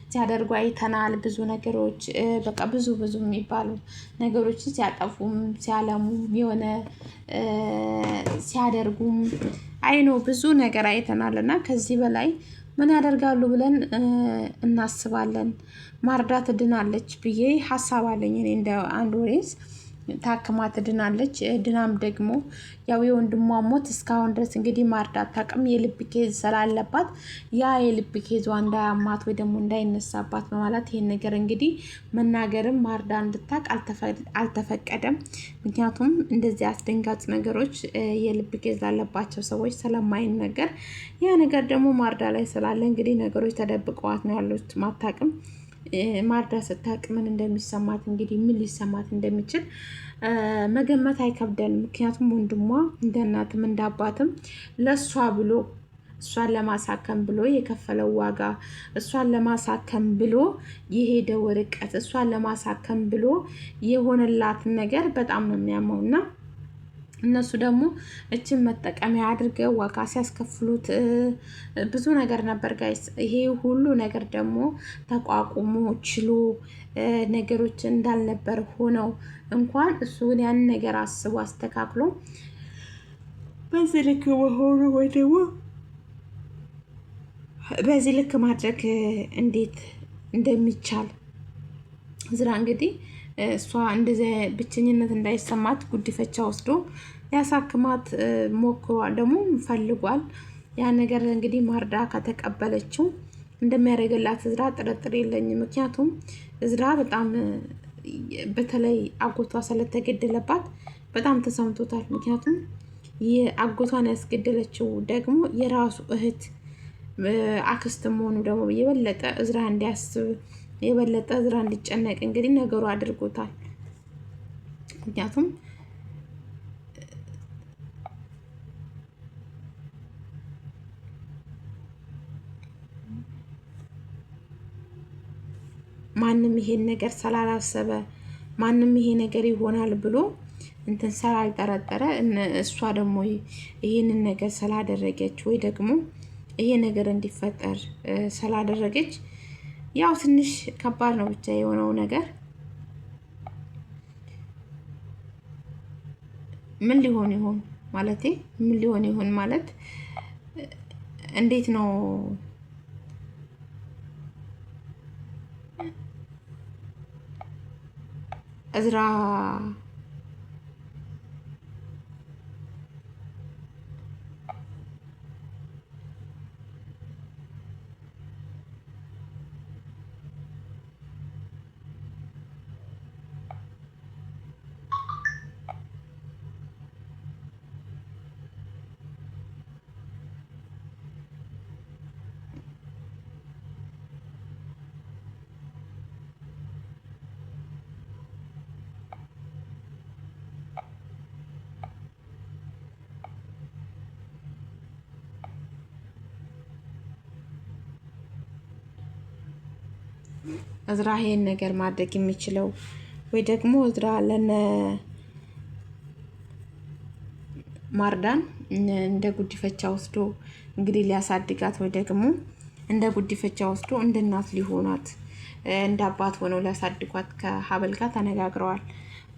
ሲያደርጉ አይተናል። ብዙ ነገሮች በቃ ብዙ የሚባሉ ነገሮችን ሲያጠፉም ሲያለሙም የሆነ ሲያደርጉም አይኖ ብዙ ነገር አይተናል። እና ከዚህ በላይ ምን ያደርጋሉ ብለን እናስባለን። ማርዳት ትድናለች ብዬ ሀሳብ አለኝ እኔ እንደ አንድ ወሬስ ታክማ ትድናለች። ድናም ደግሞ ያው የወንድሟ ሞት እስካሁን ድረስ እንግዲህ ማርዳት ታቅም የልብ ኬዝ ስላለባት ያ የልብ ኬዟ እንዳያማት ወይ ደግሞ እንዳይነሳባት በማለት ይሄን ነገር እንግዲህ መናገርም ማርዳ እንድታቅ አልተፈቀደም። ምክንያቱም እንደዚህ አስደንጋጭ ነገሮች የልብ ኬዝ ላለባቸው ሰዎች ስለማይነገር ያ ነገር ደግሞ ማርዳ ላይ ስላለ እንግዲህ ነገሮች ተደብቀዋት ነው ያሉት። ማታቅም ማርዳ ስታቅ ምን እንደሚሰማት እንግዲህ ምን ሊሰማት እንደሚችል መገመት አይከብደንም። ምክንያቱም ወንድሟ እንደ እናትም እንደ አባትም ለሷ ብሎ እሷን ለማሳከም ብሎ የከፈለው ዋጋ፣ እሷን ለማሳከም ብሎ የሄደው ርቀት፣ እሷን ለማሳከም ብሎ የሆነላትን ነገር በጣም ነው የሚያመውና እነሱ ደግሞ እችን መጠቀሚያ አድርገው ዋጋ ሲያስከፍሉት ብዙ ነገር ነበር ጋይስ። ይሄ ሁሉ ነገር ደግሞ ተቋቁሞ ችሎ ነገሮች እንዳልነበር ሆነው እንኳን እሱን ያን ነገር አስቦ አስተካክሎ በዚህ ልክ መሆኑ ወይ ደግሞ በዚህ ልክ ማድረግ እንዴት እንደሚቻል ዝራ እንግዲህ እሷ እንደዚህ ብቸኝነት እንዳይሰማት ጉዲፈቻ ወስዶ ያሳክማት ሞክሯል፣ ደግሞ ፈልጓል። ያ ነገር እንግዲህ ማርዳ ከተቀበለችው እንደሚያደርግላት እዝራ ጥርጥር የለኝም። ምክንያቱም እዝራ በጣም በተለይ አጎቷ ስለተገደለባት በጣም ተሰምቶታል። ምክንያቱም የአጎቷን ያስገደለችው ደግሞ የራሱ እህት አክስት መሆኑ ደግሞ የበለጠ እዝራ እንዲያስብ የበለጠ እዝራ እንዲጨነቅ እንግዲህ ነገሩ አድርጎታል። ምክንያቱም ማንም ይሄን ነገር ስላላሰበ ማንም ይሄ ነገር ይሆናል ብሎ እንትን ስላልጠረጠረ እሷ ደግሞ ይሄንን ነገር ስላደረገች ወይ ደግሞ ይሄ ነገር እንዲፈጠር ስላደረገች ያው ትንሽ ከባድ ነው ብቻ የሆነው ነገር። ምን ሊሆን ይሆን ማለቴ ምን ሊሆን ይሆን ማለት እንዴት ነው እዝራ እዝራ ይሄን ነገር ማድረግ የሚችለው ወይ ደግሞ እዝራ ለነ ማርዳን እንደ ጉዲፈቻ ወስዶ እንግዲህ ሊያሳድጋት ወይ ደግሞ እንደ ጉዲፈቻ ወስዶ እንደ እናት ሊሆናት እንደ አባት ሆነው ሊያሳድጓት ከሀብል ጋር ተነጋግረዋል።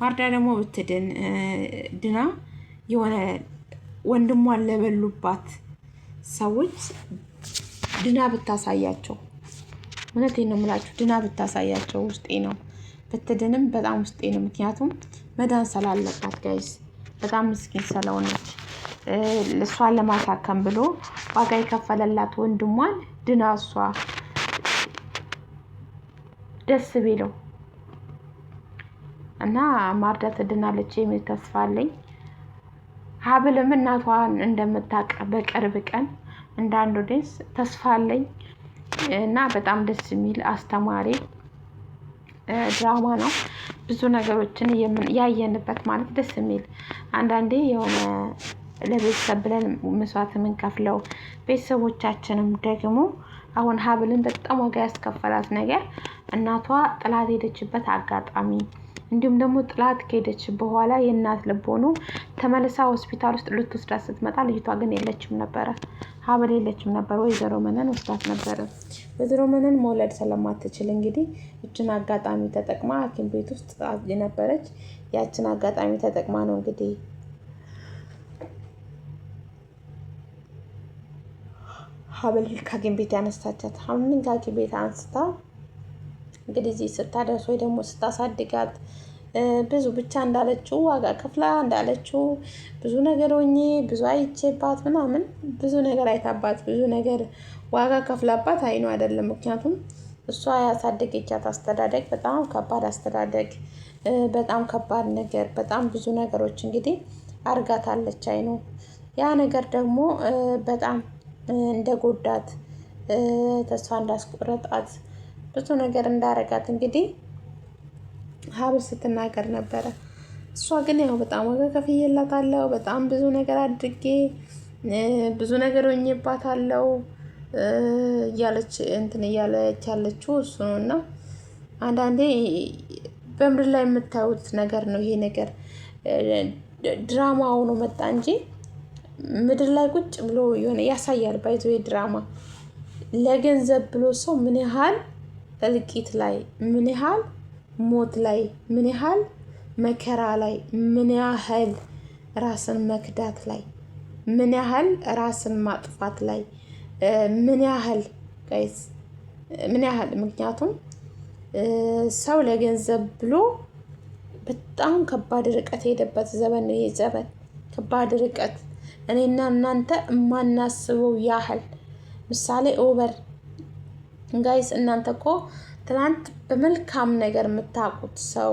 ማርዳ ደግሞ ብትድን ድና የሆነ ወንድሟን ለበሉባት ሰዎች ድና ብታሳያቸው እውነቴን ነው የምላችሁ ድና ብታሳያቸው ውስጤ ነው። ብትድንም በጣም ውስጤ ነው። ምክንያቱም መዳን ስላለባት ጋይስ በጣም ምስኪን ስለሆነች እሷን ለማሳከም ብሎ ዋጋ የከፈለላት ወንድሟን ድና እሷ ደስ ቢለው እና ማርዳ ትድናለች የሚል ተስፋ አለኝ። ሀብልም እናቷን እንደምታውቅ በቅርብ ቀን እንዳንዱ ዴንስ ተስፋ አለኝ እና በጣም ደስ የሚል አስተማሪ ድራማ ነው። ብዙ ነገሮችን ያየንበት ማለት ደስ የሚል አንዳንዴ የሆነ ለቤተሰብ ብለን መስዋዕት የምንከፍለው ቤተሰቦቻችንም ደግሞ አሁን ሀብልን በጣም ዋጋ ያስከፈላት ነገር እናቷ ጥላት ሄደችበት አጋጣሚ እንዲሁም ደግሞ ጥላት ከሄደች በኋላ የእናት ልብ ሆኖ ተመልሳ ሆስፒታል ውስጥ ልትወስዳት ስትመጣ ልጅቷ ግን የለችም ነበረ። ሀብል የለችም ነበር። ወይዘሮ መነን ወስዳት ነበረ። ወይዘሮ መነን መውለድ ስለማትችል እንግዲህ እችን አጋጣሚ ተጠቅማ ሐኪም ቤት ውስጥ የነበረች ያችን አጋጣሚ ተጠቅማ ነው እንግዲህ ሀብል ከሐኪም ቤት ያነሳቻት። ሀብልን ከሐኪም ቤት አንስታ እንግዲህ እዚህ ስታደርስ ወይ ደግሞ ስታሳድጋት ብዙ ብቻ እንዳለችው ዋጋ ከፍላ እንዳለችው ብዙ ነገር ሆኜ ብዙ አይቼባት ምናምን ብዙ ነገር አይታባት ብዙ ነገር ዋጋ ከፍላባት አይኑ አይደለም። ምክንያቱም እሷ ያሳደገቻት አስተዳደግ በጣም ከባድ አስተዳደግ በጣም ከባድ ነገር በጣም ብዙ ነገሮች እንግዲህ አርጋታለች አይኑ ያ ነገር ደግሞ በጣም እንደጎዳት ተስፋ እንዳስቆረጣት ብዙ ነገር እንዳረጋት እንግዲህ ሀብል ስትናገር ነበረ። እሷ ግን ያው በጣም ዋጋ ከፍዬላታለሁ በጣም ብዙ ነገር አድርጌ ብዙ ነገር ሆኜባታለሁ እያለች እንትን እያለች ያለችው እሱ ነው። እና አንዳንዴ በምድር ላይ የምታዩት ነገር ነው ይሄ ነገር ድራማ ሆኖ መጣ እንጂ ምድር ላይ ቁጭ ብሎ የሆነ ያሳያል። ባይዞ ድራማ ለገንዘብ ብሎ ሰው ምን ያህል እልቂት ላይ ምን ያህል ሞት ላይ ምን ያህል መከራ ላይ ምን ያህል ራስን መክዳት ላይ ምን ያህል ራስን ማጥፋት ላይ ምን ያህል ጋይስ ምን ያህል ምክንያቱም ሰው ለገንዘብ ብሎ በጣም ከባድ ርቀት የሄደበት ዘመን ነው። ይሄ ዘመን ከባድ ርቀት እኔና እናንተ የማናስበው ያህል ምሳሌ ኦቨር ጋይስ እናንተ እኮ ትናንት በመልካም ነገር የምታውቁት ሰው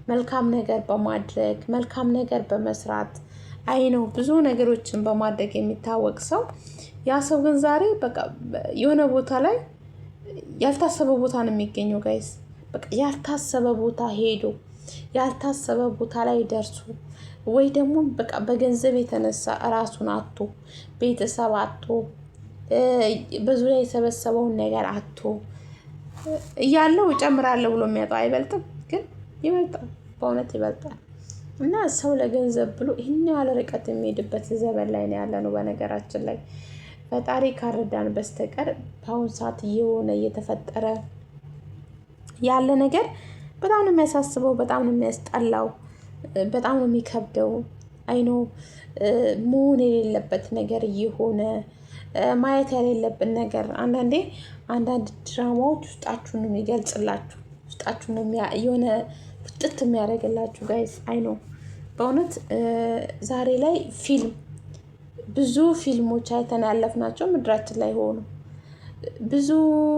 መልካም ነገር በማድረግ መልካም ነገር በመስራት አይ ነው ብዙ ነገሮችን በማድረግ የሚታወቅ ሰው ያ ሰው ግን ዛሬ በቃ የሆነ ቦታ ላይ ያልታሰበ ቦታ ነው የሚገኘው ጋይስ። በቃ ያልታሰበ ቦታ ሄዶ ያልታሰበ ቦታ ላይ ደርሶ ወይ ደግሞ በቃ በገንዘብ የተነሳ ራሱን አጥቶ ቤተሰብ አጥቶ በዙሪያ የሰበሰበውን ነገር አጥቶ እያለው እጨምራለሁ ብሎ የሚያጣው አይበልጥም? ግን ይበልጣል፣ በእውነት ይበልጣል። እና ሰው ለገንዘብ ብሎ ይህን ያህል ርቀት የሚሄድበት ዘመን ላይ ነው ያለ ነው። በነገራችን ላይ ፈጣሪ ካረዳን በስተቀር በአሁን ሰዓት እየሆነ እየተፈጠረ ያለ ነገር በጣም ነው የሚያሳስበው፣ በጣም ነው የሚያስጠላው፣ በጣም ነው የሚከብደው። አይኖ መሆን የሌለበት ነገር እየሆነ ማየት የሌለብን ነገር አንዳንዴ አንዳንድ ድራማዎች ውስጣችሁን የሚገልጽላችሁ ውስጣችሁን የሆነ ፍጥት የሚያደርግላችሁ ጋይስ አይኖ በእውነት ዛሬ ላይ ብዙ ፊልሞች አይተን ያለፍናቸው ምድራችን ላይ ሆኑ። ብዙ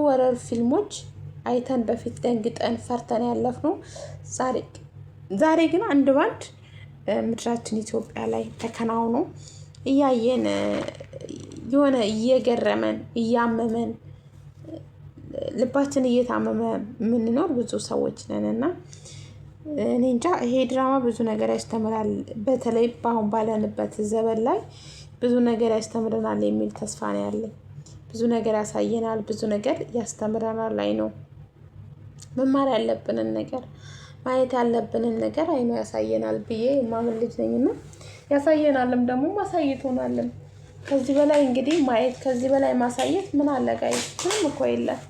ወረር ፊልሞች አይተን በፊት ደንግጠን ፈርተን ያለፍነው ዛሬ ግን አንድ ባንድ ምድራችን ኢትዮጵያ ላይ ተከናውኖ እያየን የሆነ እየገረመን እያመመን ልባችን እየታመመ የምንኖር ብዙ ሰዎች ነን እና እኔ እንጃ ይሄ ድራማ ብዙ ነገር ያስተምራል። በተለይ በአሁን ባለንበት ዘመን ላይ ብዙ ነገር ያስተምረናል የሚል ተስፋ ነው ያለኝ። ብዙ ነገር ያሳየናል፣ ብዙ ነገር ያስተምረናል። ላይ ነው መማር ያለብንን ነገር ማየት ያለብንን ነገር አይኖ ያሳየናል ብዬ የማምን ልጅ ነኝና ያሳየናልም ደግሞ ማሳየቶናልም። ከዚህ በላይ እንግዲህ ማየት ከዚህ በላይ ማሳየት ምን አለ ጋይስ? ምንም እኮ የለም።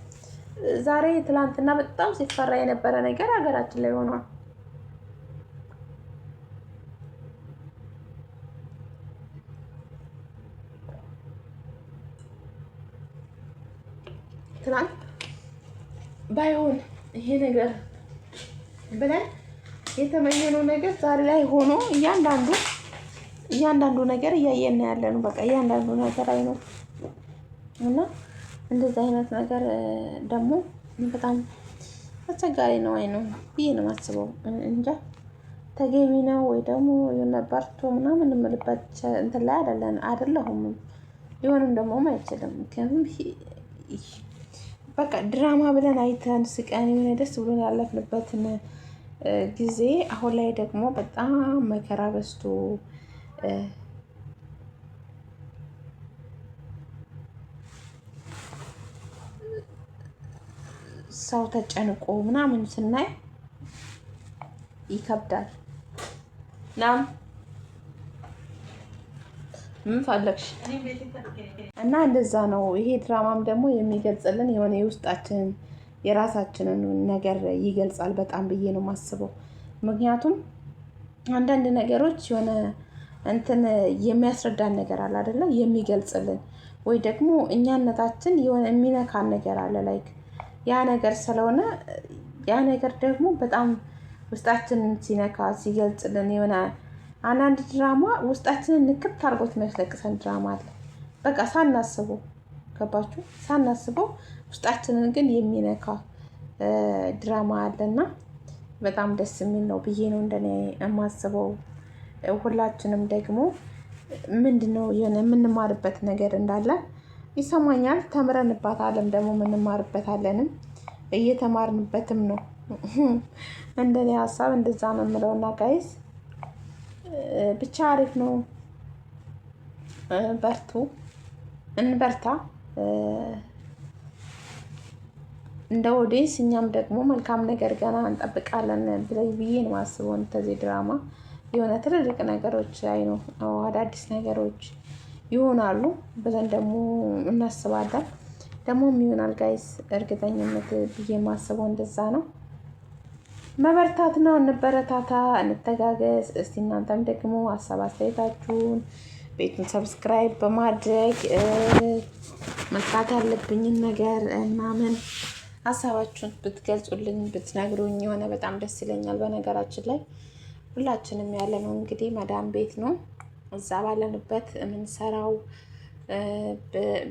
ዛሬ ትላንትና በጣም ሲፈራ የነበረ ነገር ሀገራችን ላይ ሆኗል። ትላንት ባይሆን ይሄ ነገር ብለን የተመኘነው ነገር ዛሬ ላይ ሆኖ እያንዳንዱ ነገር እያየን ያለ ነው። በቃ እያንዳንዱ ነገር አይ ነው እና እንደዚህ አይነት ነገር ደግሞ በጣም አስቸጋሪ ነው። አይ ነው ብዬ ነው የማስበው። እንጃ ተገቢ ነው ወይ ደግሞ የሆነ በርቶ ምናምን እንምልበት እንትን ላይ አይደለሁም። ሊሆንም ደግሞ አይችልም። ምክንያቱም በቃ ድራማ ብለን አይተን ስቀን የሆነ ደስ ብሎን ያለፍንበትን ጊዜ አሁን ላይ ደግሞ በጣም መከራ በዝቶ ሰው ተጨንቆ ምናምን ስናይ ይከብዳል። ናም ምን ፈለግሽ? እና እንደዛ ነው። ይሄ ድራማም ደግሞ የሚገልጽልን የሆነ የውስጣችንን የራሳችንን ነገር ይገልጻል በጣም ብዬ ነው የማስበው። ምክንያቱም አንዳንድ ነገሮች የሆነ እንትን የሚያስረዳን ነገር አለ አይደለ? የሚገልጽልን ወይ ደግሞ እኛነታችን የሆነ የሚነካን ነገር አለ ላይክ ያ ነገር ስለሆነ ያ ነገር ደግሞ በጣም ውስጣችንን ሲነካ ሲገልጽልን የሆነ አንዳንድ ድራማ ውስጣችንን ንክት አድርጎት የሚያስለቅሰን ድራማ አለ። በቃ ሳናስበው ገባችሁ? ሳናስበው ውስጣችንን ግን የሚነካ ድራማ አለና በጣም ደስ የሚል ነው ብዬ ነው እንደኔ የማስበው። ሁላችንም ደግሞ ምንድነው የሆነ የምንማርበት ነገር እንዳለ ይሰማኛል። ተምረንባታለም ደግሞ የምንማርበታለንም እየተማርንበትም ነው። እንደኔ ሀሳብ እንደዛ ነው የምለውና ጋይስ ብቻ አሪፍ ነው። በርቱ፣ እንበርታ። እንደ ኦዲየንስ እኛም ደግሞ መልካም ነገር ገና እንጠብቃለን ብዬ ነው የማስበው። ከዚህ ድራማ የሆነ ትልልቅ ነገሮች አይ ነው አዳዲስ ነገሮች ይሆናሉ ብለን ደግሞ እናስባለን። ደግሞም ይሆናል ጋይስ፣ እርግጠኝነት ብዬ የማስበው እንደዛ ነው። መበርታት ነው። እንበረታታ፣ እንተጋገዝ። እስቲ እናንተም ደግሞ ሀሳብ አስተያየታችሁን ቤቱን ሰብስክራይብ በማድረግ መስራት ያለብኝን ነገር ምናምን ሀሳባችሁን ብትገልጹልኝ ብትነግሩኝ የሆነ በጣም ደስ ይለኛል። በነገራችን ላይ ሁላችንም ያለነው እንግዲህ መዳም ቤት ነው። እዛ ባለንበት የምንሰራው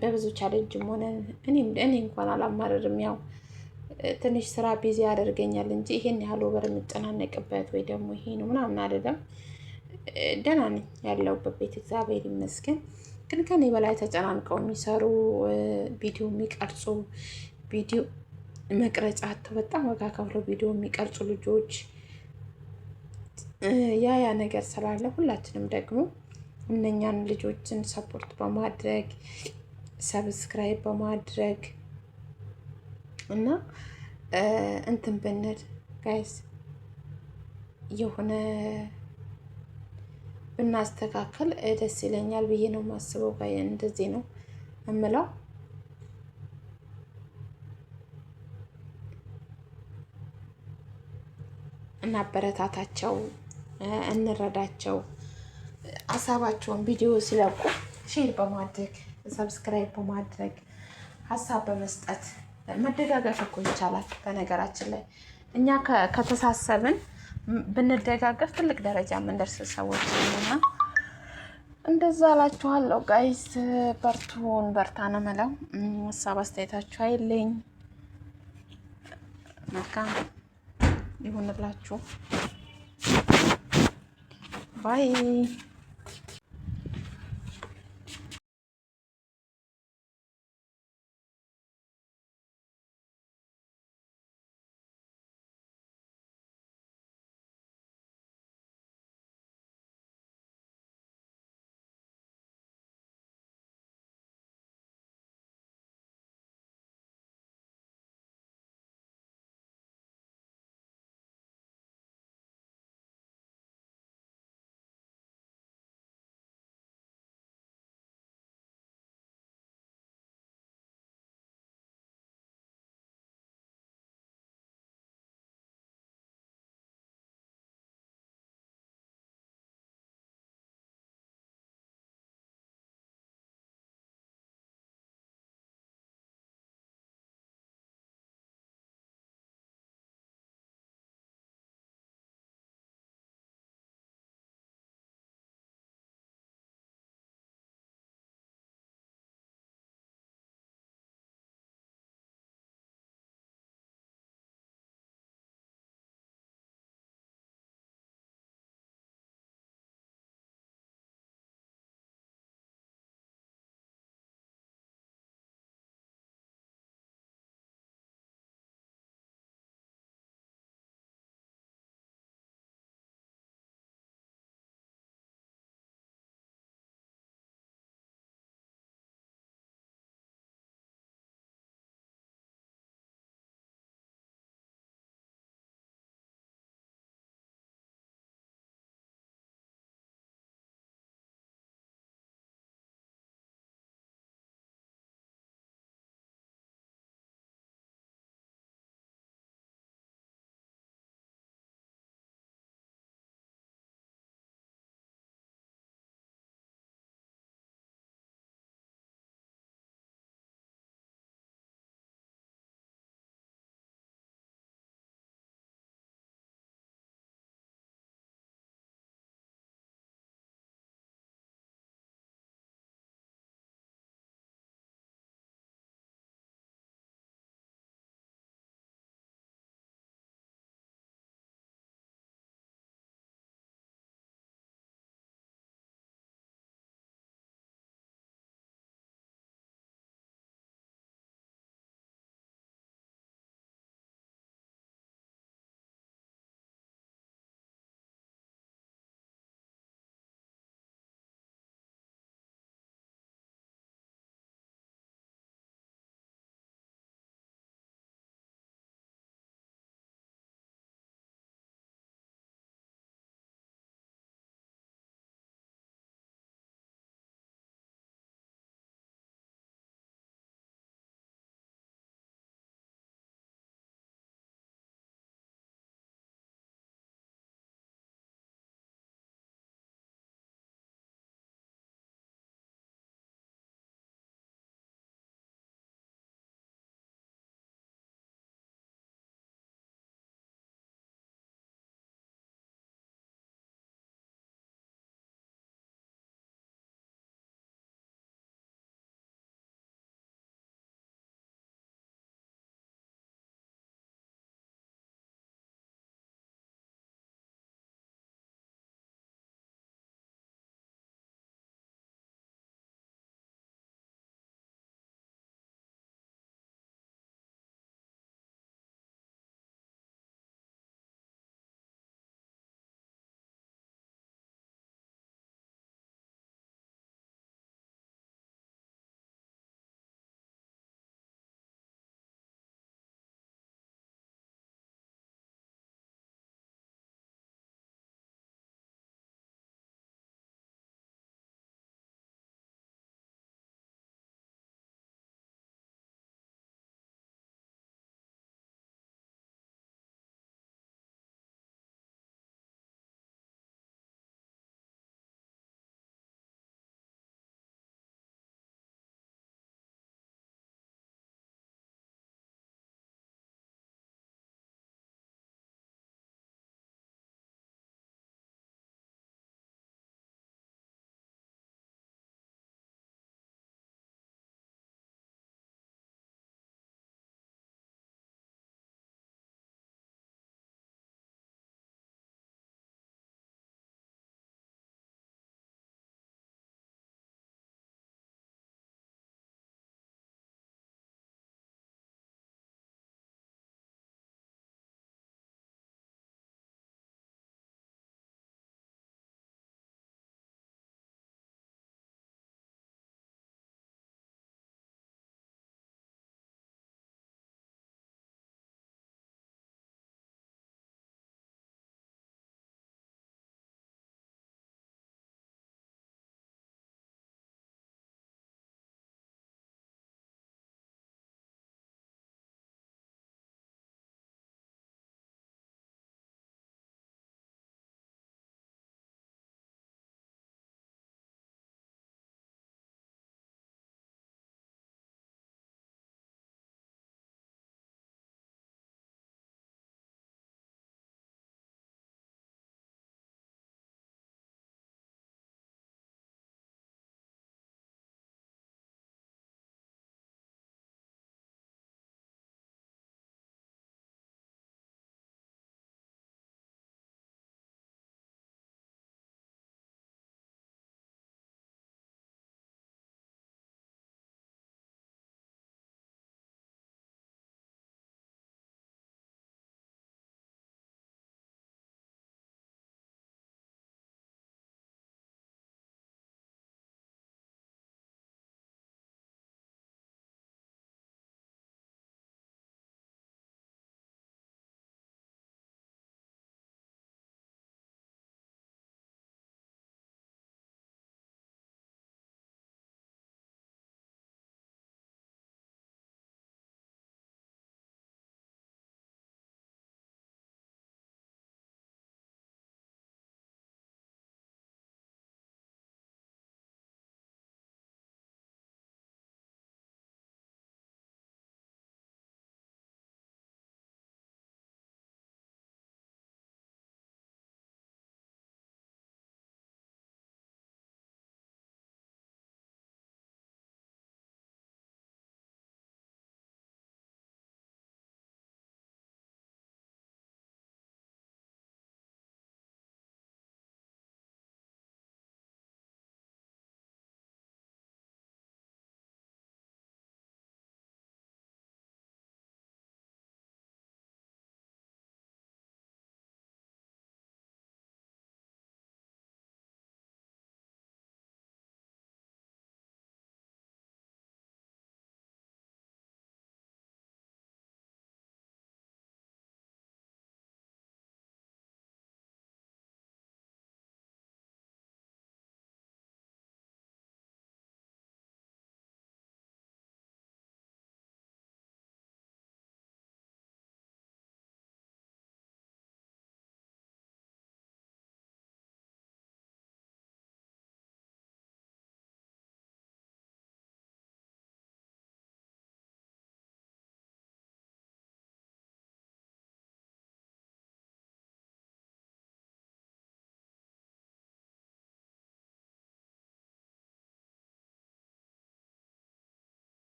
በብዙ ቻሌንጅም ሆነ እኔ እንኳን አላማረርም። ያው ትንሽ ስራ ቢዚ ያደርገኛል እንጂ ይሄን ያህል ወበር የምጨናነቅበት ወይ ደግሞ ይሄ ነው ምናምን አይደለም። ደህና ነኝ ያለሁበት ቤት እግዚአብሔር ይመስገን። ግን ከኔ በላይ ተጨናንቀው የሚሰሩ ቪዲዮ የሚቀርጹ ቪዲዮ መቅረጫቸው በጣም ዋጋ ከፍለው ቪዲዮ የሚቀርጹ ልጆች ያ ነገር ስላለ ሁላችንም ደግሞ እነኛን ልጆችን ሰፖርት በማድረግ ሰብስክራይብ በማድረግ እና እንትን ብንል ጋይስ የሆነ ብናስተካከል ደስ ይለኛል ብዬ ነው የማስበው። ጋር እንደዚህ ነው እምለው። እናበረታታቸው፣ እንረዳቸው። ሀሳባቸውን ቪዲዮ ሲለቁ ሼር በማድረግ ሰብስክራይብ በማድረግ ሀሳብ በመስጠት መደጋገፍ እኮ ይቻላል። በነገራችን ላይ እኛ ከተሳሰብን ብንደጋገፍ ትልቅ ደረጃ የምንደርስ ሰዎች እና እንደዛ እላችኋለሁ ጋይስ። በርቱን፣ በርታ ነው የምለው። ሀሳብ አስተያየታችሁ አይለኝ። መልካም ይሁንላችሁ። ባይ